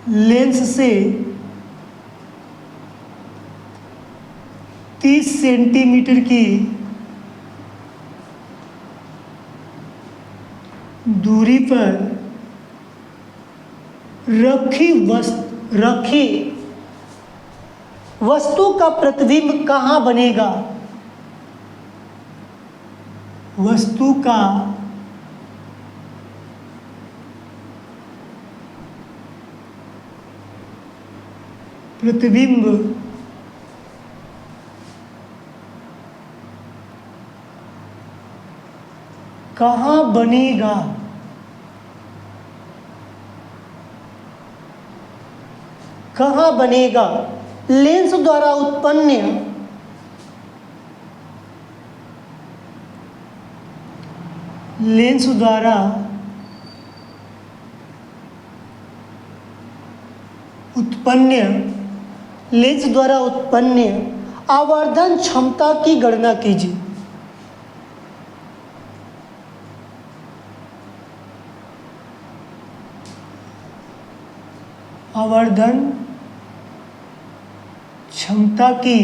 लेंस से 30 सेंटीमीटर की दूरी पर रखी वस्तु का प्रतिबिंब कहाँ बनेगा? वस्तु का प्रतिबिंब कहाँ बनेगा? कहाँ बनेगा? लेंस द्वारा उत्पन्न आवर्धन क्षमता की गणना कीजिए। आवर्धन क्षमता की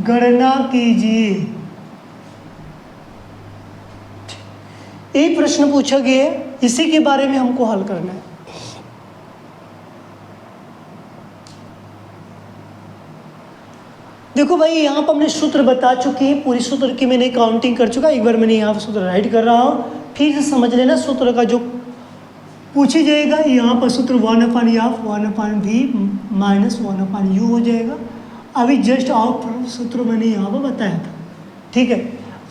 गणना कीजिए। एक प्रश्न पूछा गया है, इसी के बारे में हमको हल करना है। देखो भाई, यहाँ पर हमने सूत्र बता चुके हैं, पूरी सूत्र की मैंने काउंटिंग कर चुका। एक बार मैंने यहाँ पर सूत्र राइट कर रहा हूँ, फिर से समझ लेना। सूत्र का जो पूछी जाएगा, यहाँ पर सूत्र 1/(f) 1/v - 1/u हो जाएगा। अभी जस्ट और सूत्र मैंने यहाँ पर बताया था, ठीक है।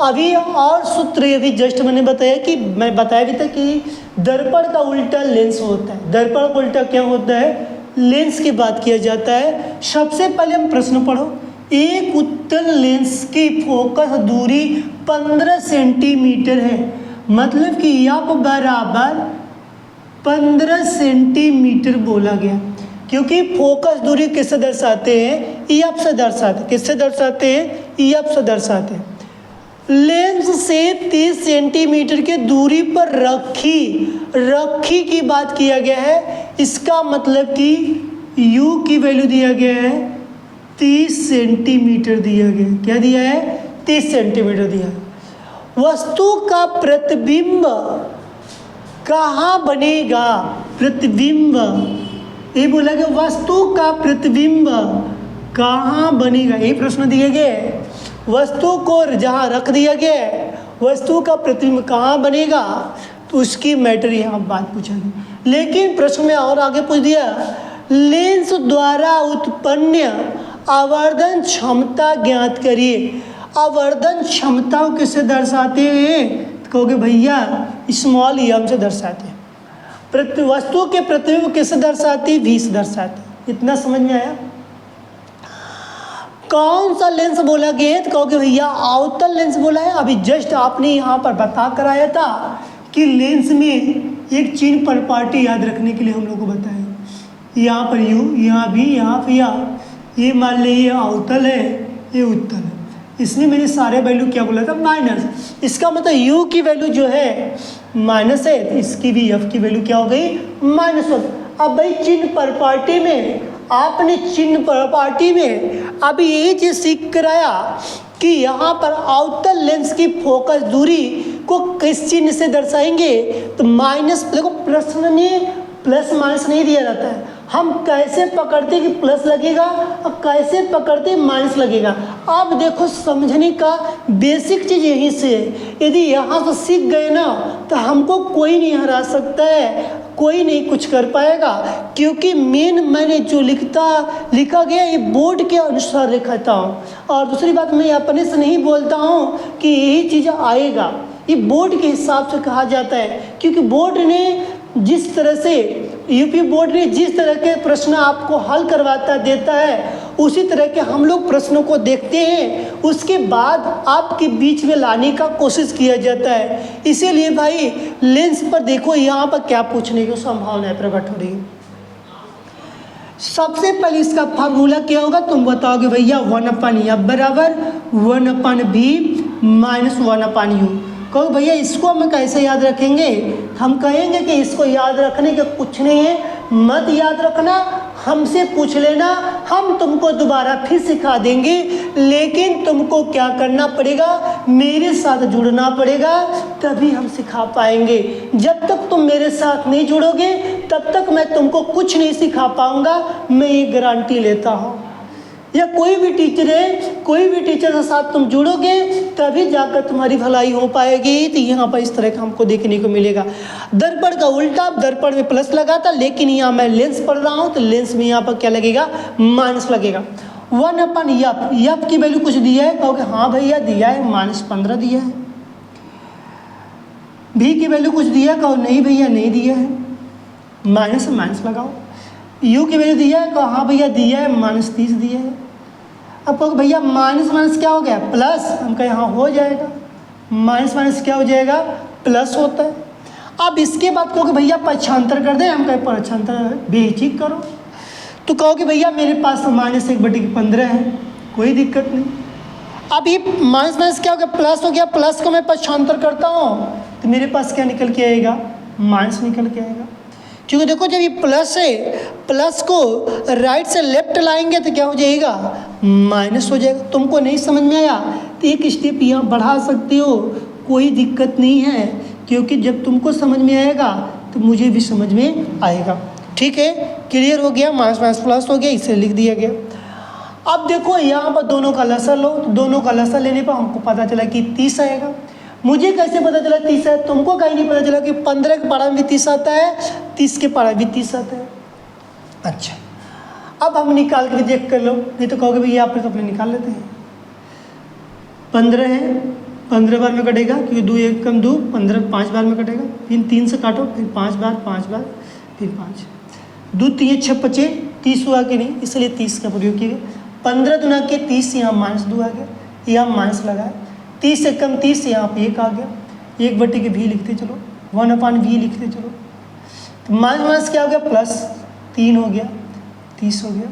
अभी और सूत्र अभी जस्ट मैंने बताया कि मैं बताया भी था कि दर्पण का उल्टा लेंस होता है। दर्पण का उल्टा क्या होता है? लेंस की बात किया जाता है। सबसे पहले हम प्रश्न पढ़ो। एक उत्तल लेंस की फोकस दूरी 15 सेंटीमीटर है, मतलब कि f बराबर 15 सेंटीमीटर बोला गया, क्योंकि फोकस दूरी किससे दर्शाते हैं? EF से दर्शाते हैं। किससे दर्शाते हैं? EF से दर्शाते हैं। लेंस से 30 सेंटीमीटर की दूरी पर रखी की बात किया गया है। इसका मतलब कि U की वैल्यू दिया गया है 30 सेंटीमीटर दिया गया। क्या दिया है? 30 सेंटीमीटर दिया है। वस्तु का प्रतिबिंब कहाँ बनेगा? प्रतिबिंब, ये बोला कि वस्तु का प्रतिबिंब कहाँ बनेगा, ये प्रश्न दिए गए। वस्तु को जहाँ रख दिया गया, वस्तु का प्रतिबिंब कहाँ बनेगा, तो उसकी मैटर यहाँ बात पूछा गया। लेकिन प्रश्न में और आगे पूछ दिया, लेंस द्वारा उत्पन्न आवर्धन क्षमता ज्ञात करिए। आवर्धन क्षमता को किससे दर्शाते हैं? तो कहोगे भैया स्मॉल m से दर्शाते हैं। वस्तु के प्रतिबिंब किससे दर्शाती? v से दर्शाते। इतना समझ में आया? कौन सा लेंस बोला गया है? तो कहोगे भैया अवतल लेंस बोला है। अभी जस्ट आपने यहाँ पर बता कर आया था कि लेंस में एक चिन्ह पर पार्टी याद रखने के लिए हम लोग को बताया। यहाँ पर u, यहाँ v, यहाँ पर या, ये मान लीजिए ये अवतल है, ये उत्तल है। इसमें मैंने सारे वैल्यू क्या बोला था? माइनस। इसका मतलब u की वैल्यू जो है माइनस है, तो इसकी भी f की वैल्यू क्या हो गई? -1। अब भाई चिन्ह पर पार्टी में आपने चिन्ह प्रॉपर्टी में अभी यही चीज सीख कर आया कि यहाँ पर अवतल लेंस की फोकस दूरी को किस चिन्ह से दर्शाएंगे? तो माइनस। देखो प्रश्न में प्लस माइनस नहीं दिया जाता है, हम कैसे पकड़ते कि प्लस लगेगा और कैसे पकड़ते माइनस लगेगा। अब देखो समझने का बेसिक चीज़ यहीं से है। यदि यहाँ से सीख गए ना तो हमको कोई नहीं हरा सकता है, कोई नहीं कुछ कर पाएगा, क्योंकि मेन मैंने जो लिखा गया ये बोर्ड के अनुसार लिखाता हूँ। और दूसरी बात मैं अपने से नहीं बोलता हूँ कि यही चीज़ आएगा, ये बोर्ड के हिसाब से कहा जाता है। क्योंकि बोर्ड ने जिस तरह से यूपी बोर्ड ने जिस तरह के प्रश्न आपको हल करवाता देता है उसी तरह के हम लोग प्रश्नों को देखते हैं, उसके बाद आपके बीच में लाने का कोशिश किया जाता है। इसीलिए भाई लेंस पर देखो यहाँ पर क्या पूछने की संभावना प्रकट हो रही है। सबसे पहले इसका फार्मूला क्या होगा, तुम बताओगे भैया 1/f बराबर 1/v माइनस 1/u। कहो भैया इसको हम कैसे याद रखेंगे, हम कहेंगे कि इसको याद रखने के कुछ नहीं है, मत याद रखना, हमसे पूछ लेना, हम तुमको दोबारा फिर सिखा देंगे। लेकिन तुमको क्या करना पड़ेगा, मेरे साथ जुड़ना पड़ेगा, तभी हम सिखा पाएंगे। जब तक तुम मेरे साथ नहीं जुड़ोगे तब तक मैं तुमको कुछ नहीं सिखा पाऊंगा, मैं ये गारंटी लेता हूँ। या कोई भी टीचर है, कोई भी टीचर के साथ तुम जुड़ोगे तभी जाकर तुम्हारी भलाई हो पाएगी। तो यहाँ पर इस तरह का हमको देखने को मिलेगा। दर्पण का उल्टा, दर्पण में प्लस लगा था, लेकिन यहाँ मैं लेंस पढ़ रहा हूँ तो लेंस में यहाँ पर क्या लगेगा, माइनस लगेगा। 1/f, एफ की वैल्यू कुछ दिया है, कहोगे हाँ भैया दिया है, -15 दिया है। भी की वैल्यू कुछ दिया है, कहो नहीं भैया नहीं दिया है, माइनस से माइनस लगाओ। यू की वैल्यू दिया है, कहो हाँ भैया दिया है, -30 दिया है। अब कहो भैया माइनस माइनस क्या हो गया, प्लस, हम कहें हाँ हो जाएगा, माइनस माइनस क्या हो जाएगा, प्लस होता है। अब इसके बाद कहोगे भैया पक्षांतर कर दें, हम कहें पक्षांतर बेहिचक करो, तो कहोगे भैया मेरे पास तो -1/15 है, कोई दिक्कत नहीं। अब ये माइनस माइनस क्या हो गया, प्लस हो गया, प्लस को मैं पक्षांतर करता हूँ तो मेरे पास क्या निकल के आएगा, माइनस निकल के आएगा। क्योंकि देखो जब ये प्लस है, प्लस को राइट से लेफ्ट लाएंगे तो क्या हो जाएगा, माइनस हो जाएगा। तुमको नहीं समझ में आया तो एक स्टेप यहाँ बढ़ा सकते हो, कोई दिक्कत नहीं है, क्योंकि जब तुमको समझ में आएगा तो मुझे भी समझ में आएगा। ठीक है, क्लियर हो गया, माइनस माइनस प्लस हो गया, इसे लिख दिया गया। अब देखो यहाँ पर दोनों का लसर लो, तो दोनों का लसर लेने पर हमको पता चला कि 30 आएगा। मुझे कैसे पता चला 30 है, तुमको कहीं नहीं पता चला कि 15 के पारा में भी 30 आता है, 30 के पारा भी 30 आता है। अच्छा, अब हम निकाल के चेक कर लो, नहीं तो कहोगे भैया आप अपने निकाल लेते हैं। 15 है, 15 बार में कटेगा, क्योंकि 2 1 कम 2, 15 5 बार में कटेगा, फिर 3 से काटो, फिर 5 बार, 5 बार, फिर 5, 2 3 6 5 30 हुआ कि नहीं, इसलिए 30 का प्रयोग किया गया। 15 दुना के 30, यहाँ -2 आ गया, यहाँ माइनस लगा, 30 से कम 30, यहाँ पे 1 आ गया, 1/v लिखते चलो, 1/v लिखते चलो, तो माइनस माइनस क्या हो गया, +3 हो गया, 30 हो गया।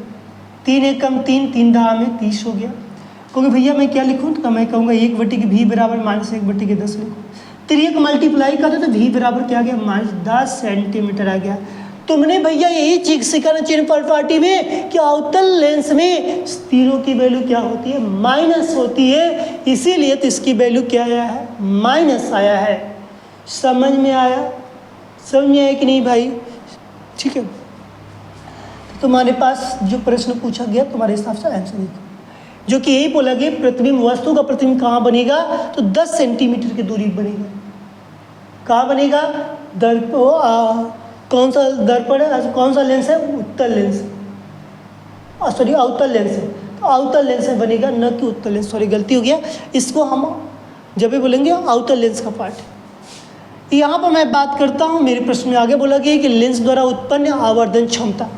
3 1 कम 3, 3 दहा में 30 हो गया। क्योंकि भैया मैं क्या लिखूँ, तो मैं कहूँगा 1/v बराबर -1/10 लिखूँ। 3 को मल्टीप्लाई करो तो v बराबर क्या आ गया, -10 सेंटीमीटर आ गया। तुमने भैया यही चीज सिखाना चाहिए प्रॉपर्टी में कि अवतल लेंस में तीनों की वैल्यू क्या होती है, माइनस होती है, इसीलिए तो इसकी वैल्यू क्या आया है, माइनस आया है। समझ में आया, समझ में आया कि नहीं भाई? ठीक है, तो तुम्हारे पास जो प्रश्न पूछा गया तुम्हारे हिसाब से आंसर लिखो, जो कि यही बोला गया प्रतिबिंब, वस्तु का प्रतिबिंब कहाँ बनेगा, तो 10 सेंटीमीटर की दूरी बनेगा। कहाँ बनेगा, कौन सा दर्पण है, कौन सा लेंस है, उत्तल लेंस, सॉरी अवतल लेंस है, तो अवतल लेंस से बनेगा, न कि उत्तल लेंस। सॉरी गलती हो गया, इसको हम जब भी बोलेंगे अवतल लेंस का पार्ट है। यहाँ पर मैं बात करता हूँ, मेरे प्रश्न में आगे बोला गया कि लेंस द्वारा उत्पन्न आवर्धन क्षमता,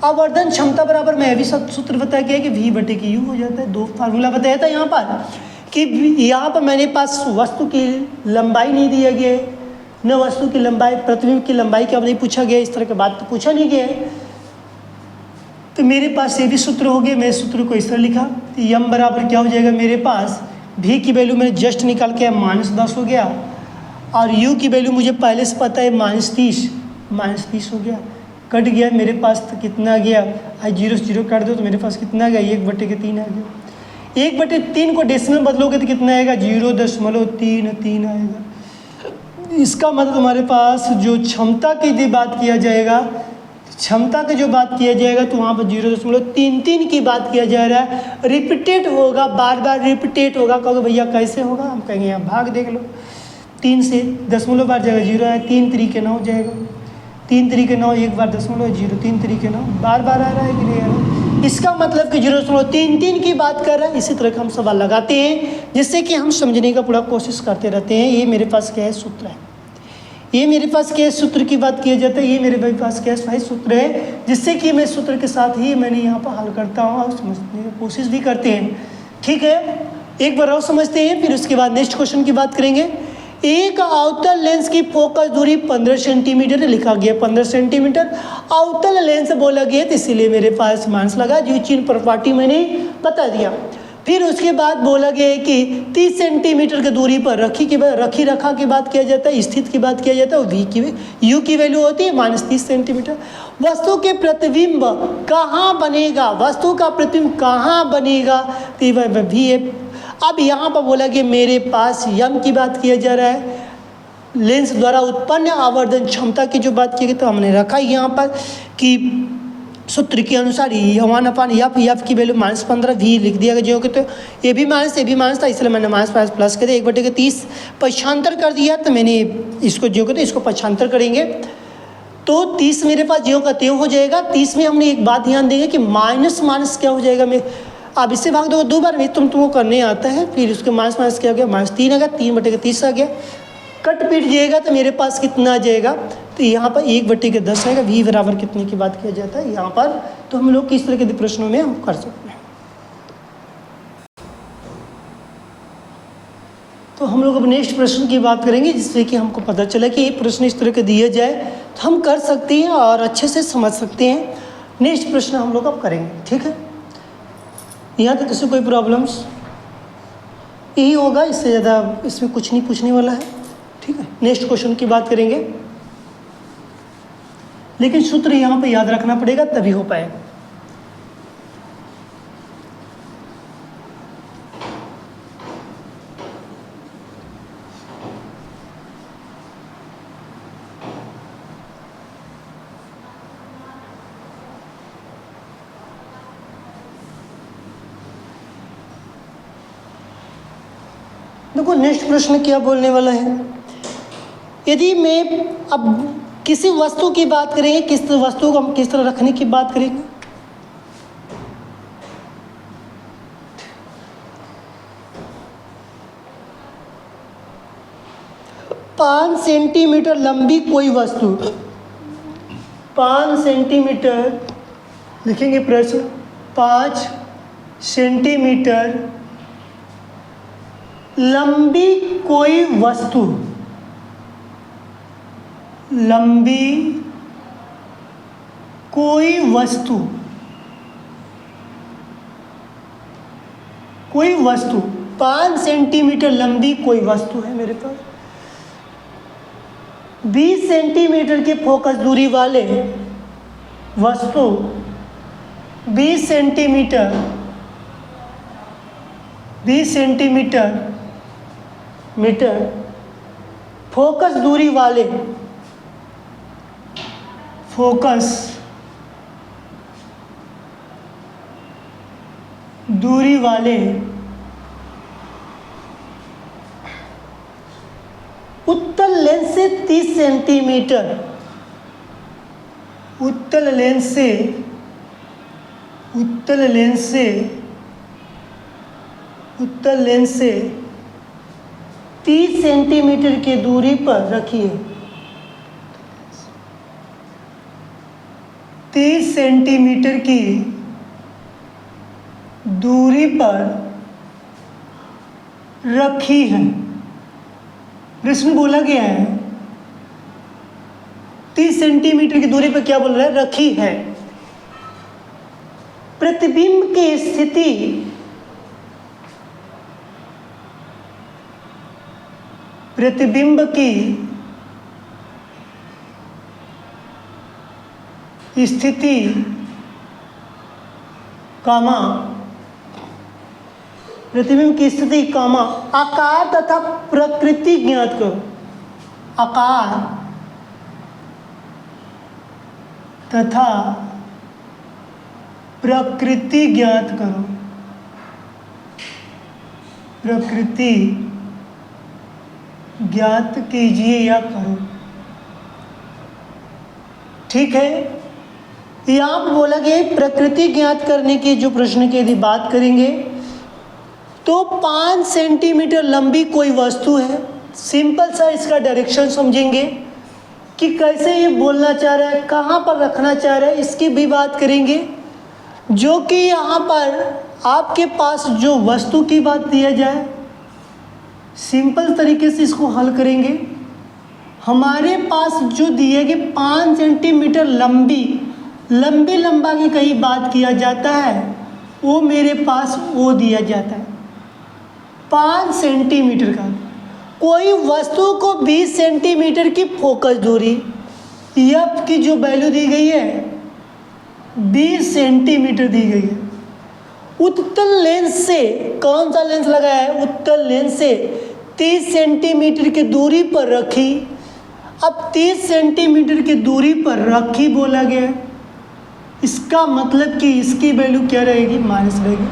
आवर्धन क्षमता बराबर मैं अभी सूत्र बताया गया कि v/u हो जाता है। 2 फार्मूला बताया था यहाँ पर कि यहाँ पर मेरे पास वस्तु की लंबाई नहीं दिया गया है, न वस्तु की लंबाई, प्रतिबिंब की लंबाई क्या नहीं पूछा गया, इस तरह की बात तो पूछा नहीं गया है। तो मेरे पास ये भी सूत्र हो गए, मैं सूत्र को इस तरह लिखा, तो m बराबर क्या हो जाएगा, मेरे पास v की वैल्यू मैंने जस्ट निकाल के -10 हो गया, और u की वैल्यू मुझे पहले से पता है -30 हो गया, कट गया मेरे पास, तो कितना आ गया, 0 से 0 काट दो तो मेरे पास कितना आ गया, 1/3 आ गया। 1/3 को डेसिमल बदलोगे तो कितना आएगा, 0.33 आएगा। इसका मतलब तुम्हारे पास जो क्षमता की यदि बात किया जाएगा, क्षमता की जो बात किया जाएगा तो वहाँ पर 0.33 की बात किया जा रहा है, रिपीटेड होगा, बार बार रिपीटेड होगा। कहोगे भैया कैसे होगा, हम कहेंगे यहाँ भाग देख लो, 3 से दशमलव बार जगह 0 है, 3 3 9 हो जाएगा, 3 3 9, 1 बार 0.0, 3 3 9, बार बार आ रहा है कि नहीं आ रहा है। इसका मतलब कि 0.33 की बात कर रहा है। इसी तरह का हम सवाल लगाते हैं जिससे कि हम समझने का पूरा कोशिश करते रहते हैं। ये मेरे पास क्या है, सूत्र है, ये मेरे पास क्या सूत्र की बात किया जाता है, ये मेरे पास क्या भाई सूत्र है, जिससे कि मैं सूत्र के साथ ही मैंने यहाँ पर हल करता हूँ और समझने की कोशिश भी करते हैं। ठीक है, एक बार और समझते हैं, फिर उसके बाद नेक्स्ट क्वेश्चन की बात करेंगे। एक अवतल लेंस की फोकस दूरी 15 सेंटीमीटर लिखा गया, 15 सेंटीमीटर अवतल लेंस बोला गया, तो इसीलिए मेरे पास माइनस लगा, जो चिन्ह प्रॉपर्टी मैंने बता दिया। फिर उसके बाद बोला गया है कि 30 सेंटीमीटर की दूरी पर रखी रखा की बात किया जाता है, स्थित की बात किया जाता है, यू की वैल्यू होती है -30 सेंटीमीटर। वस्तु के प्रतिबिंब कहाँ बनेगा, वस्तु का प्रतिबिंब कहाँ बनेगा, तो भी है। अब यहाँ पर बोला कि मेरे पास यम की बात किया जा रहा है, लेंस द्वारा उत्पन्न आवर्धन क्षमता की जो बात की गई, तो हमने रखा यहाँ पर कि सूत्र के अनुसार यफ की वैल्यू -15 भी लिख दिया गया, जो कि तो ये भी माइनस था, इसलिए मैंने माइनस प्लस कर दिया, 1/30 पक्षांतर कर दिया, तो मैंने इसको जो कि तो इसको पक्षांतर करेंगे तो 30 मेरे पास ज्यों का त्यों हो जाएगा। 30 में हमने एक बात ध्यान देंगे कि माइनस क्या हो जाएगा, मैं अब इससे भाग दो 2 बार में तुमको करने आता है, फिर उसके माइनस क्या हो गया, -3 आ गया, 3/30 आ गया, कट पीट जाएगा तो मेरे पास कितना आ जाएगा, तो यहाँ पर 1/10 आएगा। v बराबर कितने की बात किया जाता है यहाँ पर, तो हम लोग किस तरह के प्रश्नों में हम कर सकते हैं। तो हम लोग अब नेक्स्ट प्रश्न की बात करेंगे, जिससे कि हमको पता चला कि ये प्रश्न इस तरह के दिए जाए तो हम कर सकते हैं और अच्छे से समझ सकते हैं। नेक्स्ट प्रश्न हम लोग अब करेंगे, ठीक है। यहाँ तक किसी कोई प्रॉब्लम्स, यही होगा, इससे ज़्यादा इसमें कुछ नहीं पूछने वाला है, ठीक है। नेक्स्ट क्वेश्चन की बात करेंगे, लेकिन सूत्र यहाँ पे याद रखना पड़ेगा तभी हो पाएगा। देखो नेक्स्ट प्रश्न क्या बोलने वाला है, यदि मैं अब किसी वस्तु की बात करेंगे, किस वस्तु को हम किस तरह रखने की बात करेंगे, 5 सेंटीमीटर लंबी कोई वस्तु, 5 सेंटीमीटर लिखेंगे प्रश्न, 5 सेंटीमीटर लंबी कोई वस्तु, लंबी कोई वस्तु, कोई वस्तु 5 सेंटीमीटर लंबी कोई वस्तु है मेरे पास, 20 सेंटीमीटर के फोकस दूरी वाले वस्तु, 20 सेंटीमीटर फोकस दूरी वाले, फोकस दूरी वाले उत्तल लेंस से 30 सेंटीमीटर, उत्तल लेंस से 30 सेंटीमीटर की दूरी पर रखिए, 30 सेंटीमीटर की दूरी पर रखी है। प्रश्न बोला गया है 30 सेंटीमीटर की दूरी पर क्या बोल रहा है, रखी है। प्रतिबिंब की स्थिति कामा प्रतिबिंब की स्थिति कामा आकार तथा प्रकृति ज्ञात करो, आकार तथा प्रकृति ज्ञात करो, प्रकृति ज्ञात कीजिए या करो, ठीक है। यहाँ पर बोला गया प्रकृति ज्ञात करने के जो प्रश्न की यदि बात करेंगे तो 5 सेंटीमीटर लंबी कोई वस्तु है, सिंपल सा इसका डायरेक्शन समझेंगे, कि कैसे ये बोलना चाह रहा है, कहाँ पर रखना चाह रहा है, इसकी भी बात करेंगे। जो कि यहाँ पर आपके पास जो वस्तु की बात दिया जाए, सिंपल तरीके से इसको हल करेंगे। हमारे पास जो दिए गए 5 सेंटीमीटर लंबी लंबा की कहीं बात किया जाता है, वो मेरे पास वो दिया जाता है 5 सेंटीमीटर का। कोई वस्तु को 20 सेंटीमीटर की फोकस दूरी एफ की जो वैल्यू दी गई है 20 सेंटीमीटर दी गई है। उत्तल लेंस से, कौन सा लेंस लगाया है, उत्तल लेंस से 30 सेंटीमीटर की दूरी पर रखी। अब 30 सेंटीमीटर की दूरी पर रखी बोला गया, इसका मतलब कि इसकी वैल्यू क्या रहेगी, माइनस रहेगी।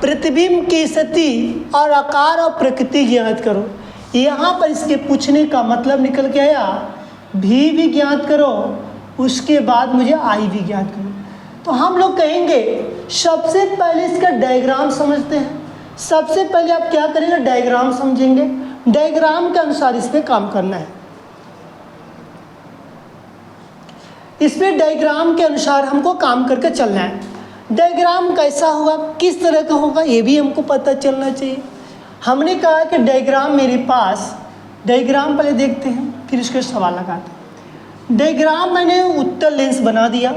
प्रतिबिंब की स्थिति और आकार और प्रकृति ज्ञात करो। यहाँ पर इसके पूछने का मतलब निकल के आया, भी ज्ञात करो, उसके बाद मुझे आई भी ज्ञात करो। तो हम लोग कहेंगे सबसे पहले इसका डायग्राम समझते हैं। सबसे पहले आप क्या करेंगे, डायग्राम समझेंगे, डायग्राम के अनुसार इस पर काम करना है। इस पे डायग्राम के अनुसार हमको काम करके चलना है। डायग्राम कैसा होगा, किस तरह का होगा, ये भी हमको पता चलना चाहिए। हमने कहा कि डायग्राम मेरे पास, डायग्राम पहले देखते हैं फिर इसके सवाल लगाते हैं। डायग्राम मैंने उत्तल लेंस बना दिया।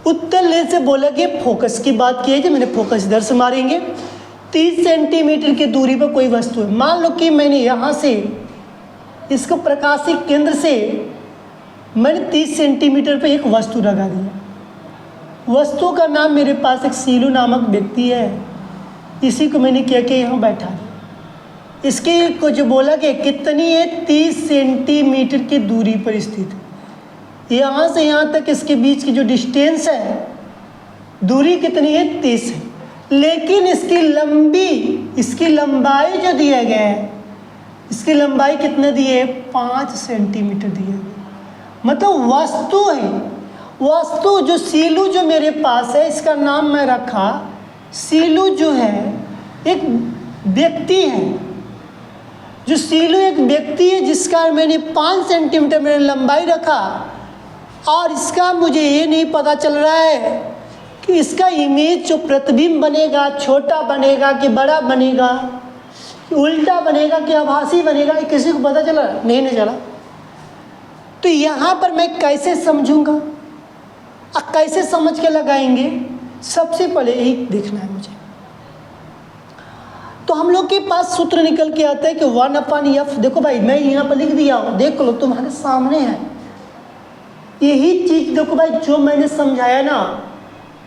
उत्तल लेंस से बोला कि फोकस की बात की है कि मैंने फोकस इधर से मारेंगे। 30 सेंटीमीटर की दूरी पर कोई वस्तु है, मान लो कि मैंने यहाँ से इसको प्रकाशिक केंद्र से मैंने 30 सेंटीमीटर पे एक वस्तु लगा दिया। वस्तु का नाम मेरे पास एक सीलू नामक व्यक्ति है, इसी को मैंने क्या किया, यहाँ बैठा दिया। इसके को जो बोला कि कितनी है, 30 सेंटीमीटर की दूरी पर स्थित है। यहाँ से यहाँ तक इसके बीच की जो डिस्टेंस है, दूरी कितनी है, 30 है। लेकिन इसकी लंबाई जो दिया गया है, इसकी लंबाई कितने दी है, 5 सेंटीमीटर दिया गया। मतलब वस्तु है, वस्तु जो सीलू जो मेरे पास है, इसका नाम मैं रखा सीलू, जो है एक व्यक्ति है। जो सीलू एक व्यक्ति है जिसका मैंने 5 सेंटीमीटर मैंने लंबाई रखा, और इसका मुझे ये नहीं पता चल रहा है कि इसका इमेज जो प्रतिबिंब बनेगा छोटा बनेगा कि बड़ा बनेगा, कि उल्टा बनेगा कि आभासी बनेगा, ये किसी को पता चला नहीं चला। तो यहाँ पर मैं कैसे समझूंगा, कैसे समझ के लगाएंगे, सबसे पहले यही देखना है मुझे। तो हम लोग के पास सूत्र निकल के आता है कि 1/f। देखो भाई मैं यहाँ पर लिख दिया हूँ, देख लो तुम्हारे सामने है। यही चीज़ देखो भाई, जो मैंने समझाया ना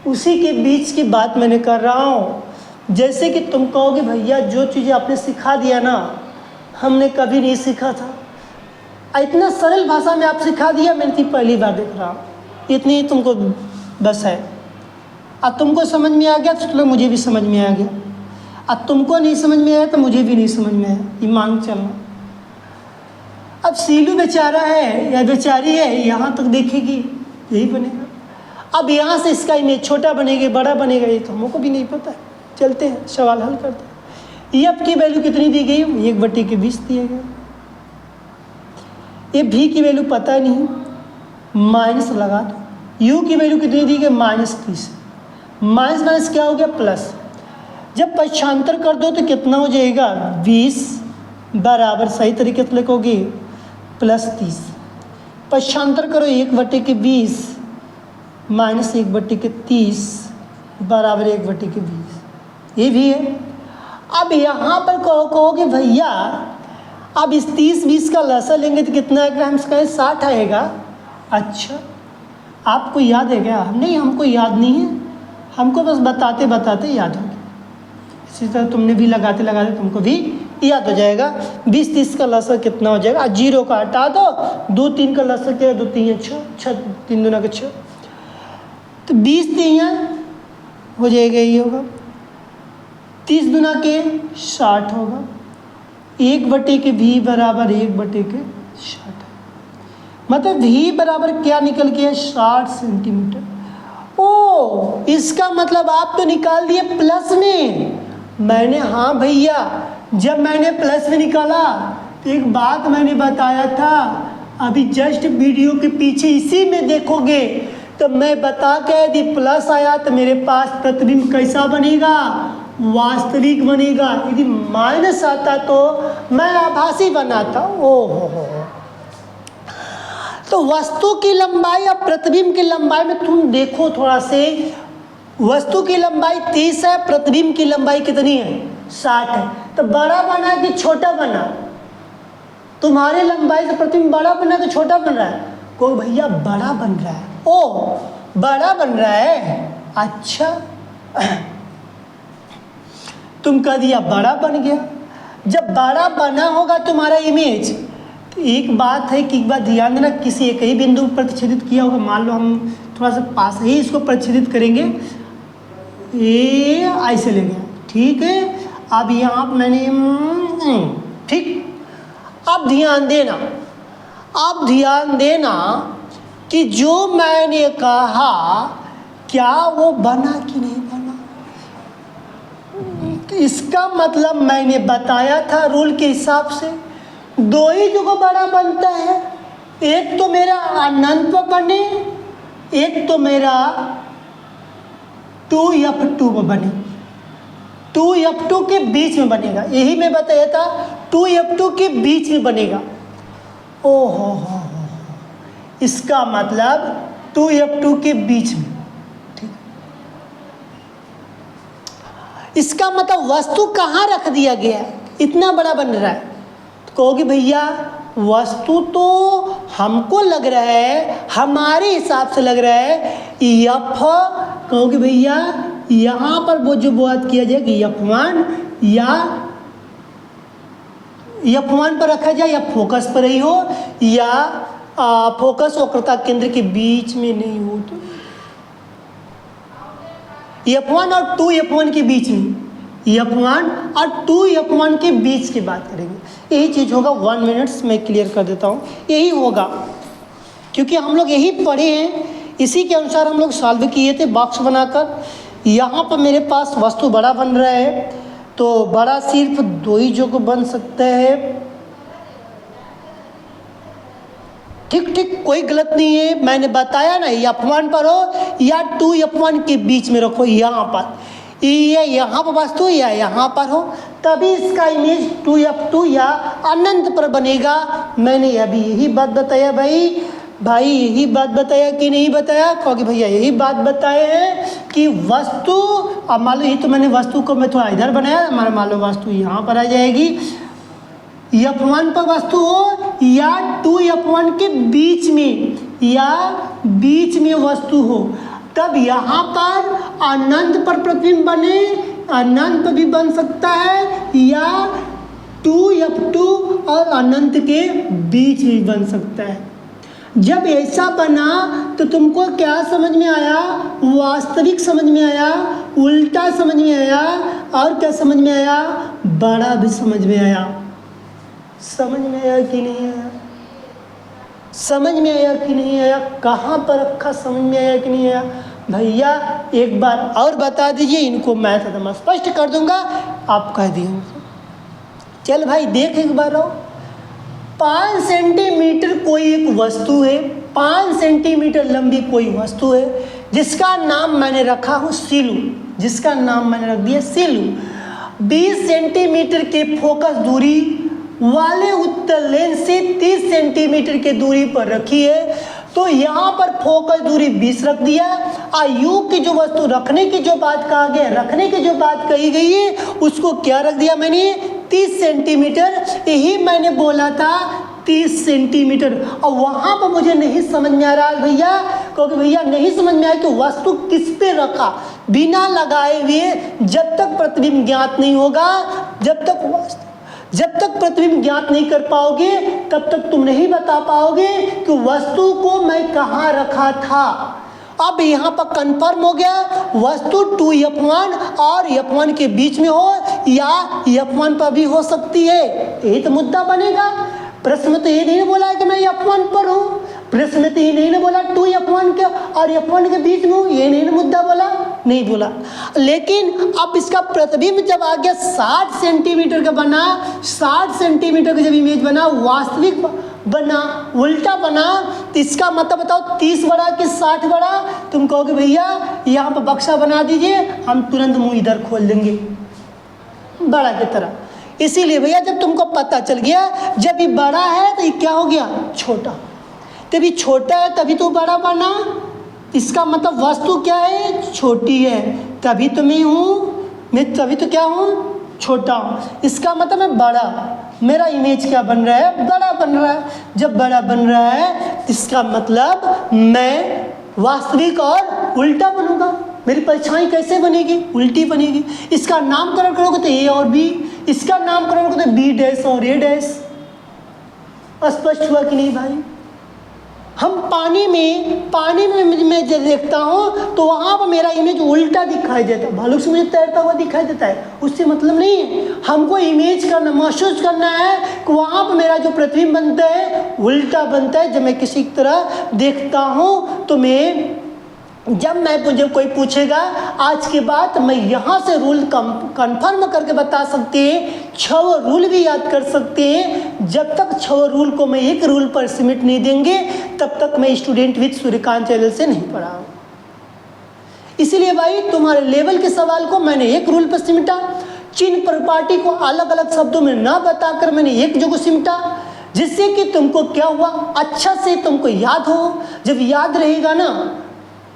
उसी के बीच की बात मैंने कर रहा हूँ। जैसे कि तुम कहोगे भैया जो चीज़ें आपने सिखा दिया ना, हमने कभी नहीं सीखा था, इतना सरल भाषा में आप सिखा दिया, मैंने तो पहली बार देख रहा हूँ। इतनी ही तुमको बस है। अब तुमको समझ में आ गया तो चलो मुझे भी समझ में आ गया, अब तुमको नहीं समझ में आया तो मुझे भी नहीं समझ में आया, ये मान चलना। अब सीलू बेचारा है या बेचारी है, यहाँ तक देखेगी यही बनेगा। अब यहाँ से इसका इमेज छोटा बनेगा बड़ा बनेगा, ये तो हमको भी नहीं पता। चलते हैं सवाल हल करते हैं। एफ की वैल्यू कितनी दी गई, 1/20 दिया गया। ये भी की वैल्यू पता नहीं, माइनस लगा दो। यू की वैल्यू कितनी दी गई, -30। माइनस क्या हो गया, प्लस। जब पक्षांतर कर दो तो कितना हो जाएगा, 20 बराबर, सही तरीके से लिखोगे +30। पक्षांतर करो 1/20 माइनस 1/30 बराबर 1/20, ये भी है। अब यहाँ पर कहोगे भैया अब इस 30-20 का लसा लेंगे तो कितना आएगा, हम इसका 60 आएगा। अच्छा आपको याद है क्या, नहीं हमको याद नहीं है, हमको बस बताते बताते याद हो गया। इसी तरह तुमने भी लगाते लगाते तुमको भी याद हो जाएगा। 20-30 का लसा कितना हो जाएगा, 0 का हटा दो, 2-3 का लसा क्या है, 2-3 6, 3 दूना का 6, तो 20 3 हो जाएगा, ये होगा 30 दूना के 60 होगा। 1/20 बराबर 1/60, मतलब भी बराबर क्या निकल गया, 60 सेंटीमीटर। ओ इसका मतलब आप तो निकाल दिए प्लस में। मैंने, हाँ भैया, जब मैंने प्लस में निकाला तो एक बात मैंने बताया था, अभी जस्ट वीडियो के पीछे इसी में देखोगे तो मैं बता के यदि प्लस आया तो मेरे पास प्रतिबिंब कैसा बनेगा, वास्तविक बनेगा। यदि माइनस आता तो मैं आभासी बनाता। ओहो, तो वस्तु की लंबाई और प्रतिबिंब की लंबाई में तुम देखो थोड़ा से, वस्तु की लंबाई 30 है, प्रतिबिंब की लंबाई कितनी है, 60 है। तो बड़ा बना कि छोटा बना, तुम्हारे लंबाई से प्रतिबिंब बड़ा बना तो छोटा बन रहा है, को भैया बड़ा बन रहा है। ओ बड़ा बन रहा है, अच्छा तुम कह दिया बड़ा बन गया। जब बड़ा बना होगा तुम्हारा इमेज, तो एक बात है कि एक बात ध्यान देना, किसी एक ही बिंदु पर प्रतिच्छेदित किया होगा। मान लो हम थोड़ा सा पास ही इसको प्रतिच्छेदित करेंगे, ये ऐसे ले गया, ठीक है। अब यहाँ मैंने ठीक, अब ध्यान देना, अब ध्यान देना कि जो मैंने कहा क्या वो बना कि नहीं बना। इसका मतलब मैंने बताया था रूल के हिसाब से दो ही जगह बड़ा बनता है, एक तो मेरा अनंत पर बने, एक तो मेरा 2f2 पर बने। 2f2 के बीच में बनेगा, यही मैं बताया था, 2f2 के बीच में बनेगा। ओहो हो, इसका मतलब 2f2 के बीच में, ठीक। इसका मतलब वस्तु कहाँ रख दिया गया है, इतना बड़ा बन रहा है। तो कहोगे भैया वस्तु तो हमको लग रहा है, हमारे हिसाब से लग रहा है f, कहोगे भैया यहाँ पर वो जो बात किया जाए कि f1 या f1 पर रखा जाए, या फोकस पर ही हो, या फोकस वक्रता केंद्र के बीच में नहीं हो, तो f1 और 2f1 के बीच में, f1 और 2f1 के बीच की बात करेंगे। यही चीज़ होगा, 1 मिनट्स में क्लियर कर देता हूँ, यही होगा क्योंकि हम लोग यही पढ़े हैं, इसी के अनुसार हम लोग सॉल्व किए थे बॉक्स बनाकर। यहाँ पर मेरे पास वस्तु बड़ा बन रहा है, तो बड़ा सिर्फ दो ही जगह बन सकता है, ठीक ठीक, कोई गलत नहीं है। मैंने बताया ना, f1 पर हो या 2f1 के बीच में रखो, यहाँ पर ये यहाँ पर वस्तु या यहाँ पर हो, तभी इसका इमेज 2f2 या अनंत पर बनेगा। मैंने अभी यही बात बताया भाई यही बात बताया कि नहीं बताया, क्योंकि भैया यही बात बताए हैं कि वस्तु, अब मान लो ये तो मैंने वस्तु को मैं थोड़ा इधर बनाया, हमारा मान लो वस्तु यहाँ पर आ जाएगी, f1 पर वस्तु हो या 2f1 के बीच में, या बीच में वस्तु हो, तब यहाँ पर अनंत पर प्रतिबिंब बने, अनंत भी बन सकता है, या 2f2 और अनंत के बीच भी बन सकता है। जब ऐसा बना तो तुमको क्या समझ में आया, वास्तविक समझ में आया, उल्टा समझ में आया, और क्या समझ में आया, बड़ा भी समझ में आया। समझ में आया कि नहीं आया, समझ में आया कि नहीं आया, कहाँ पर रखा समझ में आया कि नहीं आया। भैया एक बार और बता दीजिए, इनको मैं एकदम स्पष्ट कर दूंगा, आप कह दिए। चल भाई देख एक बार आओ, 5 सेंटीमीटर कोई एक वस्तु है, 5 सेंटीमीटर लंबी कोई वस्तु है जिसका नाम मैंने रखा हो सिलू, जिसका नाम मैंने रख दिया सिलू। 20 सेंटीमीटर के फोकस दूरी वाले उत्तल लेंस से 30 सेंटीमीटर के दूरी पर रखी है, तो यहाँ पर फोकस दूरी 20 रख दिया। आयु की जो वस्तु रखने की जो बात कहा गया, रखने की जो बात कही गई है, उसको क्या रख दिया मैंने, 30 सेंटीमीटर। यही मैंने बोला था 30 सेंटीमीटर। और वहाँ पर मुझे नहीं समझ में आ रहा है भैया, क्योंकि भैया नहीं समझ में आया कि वस्तु किस पे रखा, बिना लगाए हुए, जब तक प्रतिबिंब ज्ञात नहीं होगा, जब तक प्रतिबिंब ज्ञात नहीं कर पाओगे, तब तक तुम नहीं बता पाओगे कि वस्तु को मैं कहाँ रखा था। अब यहाँ पर कंफर्म हो गया, वस्तु 2f1 और f1 के बीच में हो, या f1 पर भी हो सकती है। यही तो मुद्दा बनेगा। प्रश्न में तो ये नहीं बोला है कि मैं f1 पर हूँ, प्रश्न में तो ये नहीं बोला 2f1 के और f1 के बीच में हूँ, ये नहीं मुद्दा बोला, नहीं बोला। लेकिन अब इसका प्रतिबिंब जब आ गया 60 सेंटीमीटर का बना, 60 सेंटीमीटर का जब इमेज बना, बना, उल्टा बना, तो इसका मतलब बताओ 30 बड़ा कि 60 बड़ा? तुम कहोगे भैया यहाँ पर बक्सा बना दीजिए, हम तुरंत मुंह इधर खोल देंगे बड़ा की तरह। इसीलिए भैया जब तुमको पता चल गया जब ये बड़ा है तो ये क्या हो गया? छोटा। तभी छोटा है तभी तो बड़ा बना, इसका मतलब वस्तु क्या है? छोटी है, तभी तो मैं हूँ, मैं तभी तो क्या हूँ? छोटा हूँ। इसका मतलब मैं बड़ा, मेरा इमेज क्या बन रहा है? बड़ा बन रहा है। जब बड़ा बन रहा है इसका मतलब मैं वास्तविक और उल्टा बनूंगा। मेरी परछाई कैसे बनेगी? उल्टी बनेगी। इसका नामकरण करोगे तो ए और बी, इसका नामकरण करोगे तो बी डैश और ए डैश। स्पष्ट हुआ कि नहीं भाई? हम पानी में मैं जब देखता हूँ तो वहाँ पर मेरा इमेज उल्टा दिखाई देता है, भालू से मुझे तैरता हुआ दिखाई देता है, उससे मतलब नहीं है। हमको इमेज करना, महसूस करना है कि वहाँ पर मेरा जो प्रतिबिंब बनता है उल्टा बनता है। जब मैं किसी तरह देखता हूँ तो जब मुझे कोई पूछेगा आज के बाद मैं यहाँ से रूल कंफर्म करके बता सकते हैं, 6 रूल भी याद कर सकते हैं। जब तक 6 रूल को मैं एक रूल पर सिमट नहीं देंगे तब तक मैं स्टूडेंट विद सूर्यकांत चैनल से नहीं पढ़ा हूँ। इसीलिए भाई तुम्हारे लेवल के सवाल को मैंने एक रूल पर सिमटा, चिन्ह प्रॉपर्टी को अलग अलग शब्दों में ना बताकर मैंने एक जगह सिमटा, जिससे कि तुमको क्या हुआ? अच्छा से तुमको याद हो। जब याद रहेगा ना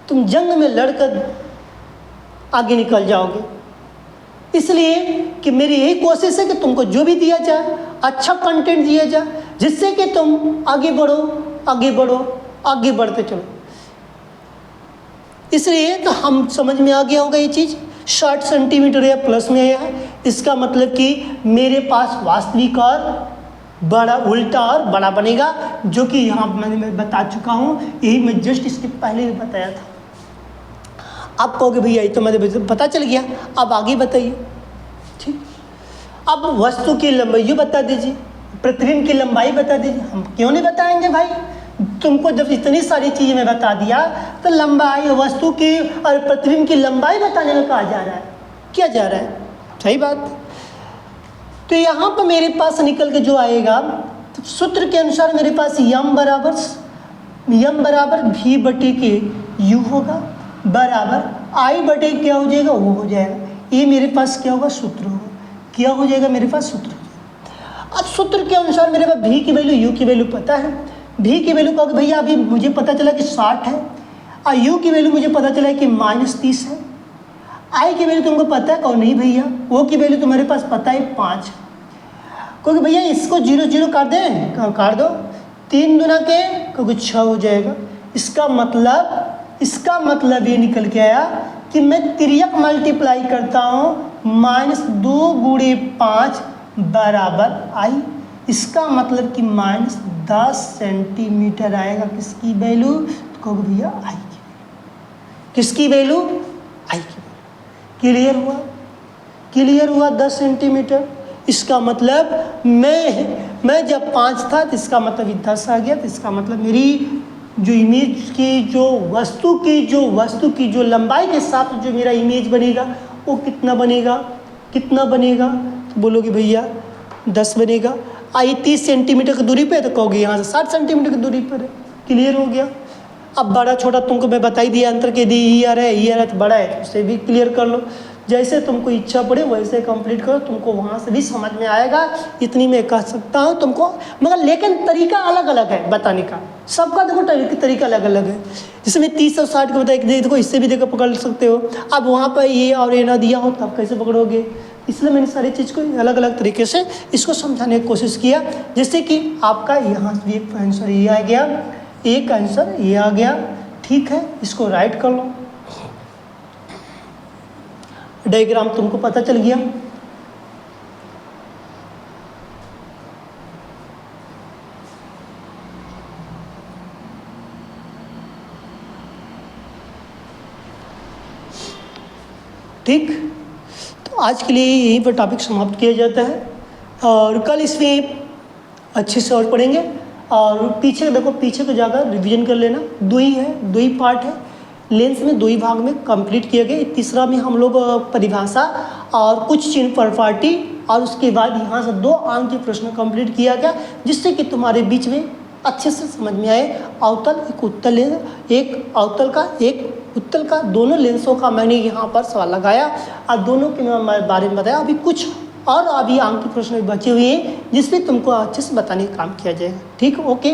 तुम जंग में लड़कर आगे निकल जाओगे। इसलिए कि मेरी यही कोशिश है कि तुमको जो भी दिया जाए अच्छा कंटेंट दिया जाए, जिससे कि तुम आगे बढ़ो, आगे बढ़ो, आगे बढ़ते चलो। इसलिए तो हम समझ में आ गया होगा ये चीज़। 60 सेंटीमीटर या प्लस में आया है, इसका मतलब कि मेरे पास वास्तविक और बड़ा, उल्टा और बड़ा बनेगा, जो कि यहाँ मैं बता चुका हूँ। यही मैं जस्ट इसके पहले भी बताया था। आप कहोगे भैया ये तो मुझे पता चल गया, अब आगे बताइए। ठीक, अब वस्तु की लंबाई बता दीजिए, प्रतिबिंब की लंबाई बता दीजिए। हम क्यों नहीं बताएंगे भाई? तुमको जब इतनी सारी चीज़ें मैं बता दिया तो लंबाई, वस्तु की और प्रतिबिंब की लंबाई बताने में कहा जा रहा है, क्या जा रहा है? सही बात। तो यहाँ पर मेरे पास निकल के जो आएगा तो सूत्र के अनुसार मेरे पास यम बराबर भी बटे के यू होगा, बराबर आई बटे क्या हो जाएगा? वो हो जाएगा। ये मेरे पास क्या होगा? सूत्र होगा। क्या हो जाएगा? मेरे पास सूत्र हो जाएगा। अब सूत्र के अनुसार मेरे पास भी की वैल्यू, यू की वैल्यू पता है। भी की वैल्यू कहोगे भैया अभी मुझे पता चला कि 60 है, और यू की वैल्यू मुझे पता चला कि -30 है। आई की वैल्यू तुमको पता है? कहो नहीं भैया, ओ की वैल्यू तुम्हारे पास पता है 5। क्योंकि भैया इसको 0 0 काट दें, काट दो, 3 दूना के क्योंकि 6 हो जाएगा। इसका मतलब ये निकल के आया कि मैं तिर्यक मल्टीप्लाई करता हूँ -2 गुणे 5 बराबर आई। इसका मतलब कि -10 सेंटीमीटर आएगा। किसकी वैल्यू? तो कहोगे भैया आई की। किसकी वैल्यू? आई की। क्लियर हुआ 10 सेंटीमीटर। इसका मतलब मैं जब 5 था तो इसका मतलब 10 आ गया। तो इसका मतलब मेरी जो इमेज की जो वस्तु की जो लंबाई के साथ जो मेरा इमेज बनेगा वो कितना बनेगा? तो बोलोगे भैया 10 बनेगा। आई 30 सेंटीमीटर की दूरी पे, तो कहोगे यहाँ से 60 सेंटीमीटर की दूरी पर है। क्लियर हो गया। अब बड़ा छोटा तुमको मैं बता ही दिया अंतर के दी। ई आ रहा है तो बड़ा है, तो उसे भी क्लियर कर लो। जैसे तुमको इच्छा पड़े वैसे कंप्लीट करो, तुमको वहाँ से भी समझ में आएगा। इतनी मैं कह सकता हूँ तुमको, मगर लेकिन तरीका अलग अलग है बताने का। सबका देखो तरीका अलग अलग है। जैसे मैं 30 और 60 का बताया, देखो इससे भी देखो पकड़ सकते हो। अब वहाँ पर ये और ये ना दिया हो तब कैसे पकड़ोगे? इसलिए मैंने सारी चीज़ को अलग अलग तरीके से इसको समझाने की कोशिश किया, जिससे कि आपका यहाँ भी एक आंसर ये आ गया, एक आंसर ये आ गया। ठीक है, इसको राइट कर लो। डायग्राम तुमको पता चल गया। ठीक, तो आज के लिए यहीं पर टॉपिक समाप्त किया जाता है, और कल इसमें अच्छे से और पढ़ेंगे। और पीछे देखो, पीछे को जाकर रिवीजन कर लेना। 2 ही पार्ट है। लेंस में 2 ही भाग में कंप्लीट किए गए। तीसरा में हम लोग परिभाषा और कुछ चिन्ह प्रॉपर्टी और उसके बाद यहाँ से 2 अंक के प्रश्न कंप्लीट किया गया, जिससे कि तुम्हारे बीच में अच्छे से समझ में आए। अवतल एक उत्तल लेंस, एक अवतल का एक उत्तल का, दोनों लेंसों का मैंने यहाँ पर सवाल लगाया और दोनों के बारे में बताया। अभी कुछ और अभी अंक के प्रश्न बचे हुए हैं जिसमें तुमको अच्छे से बताने का काम किया जाएगा। ठीक, ओके।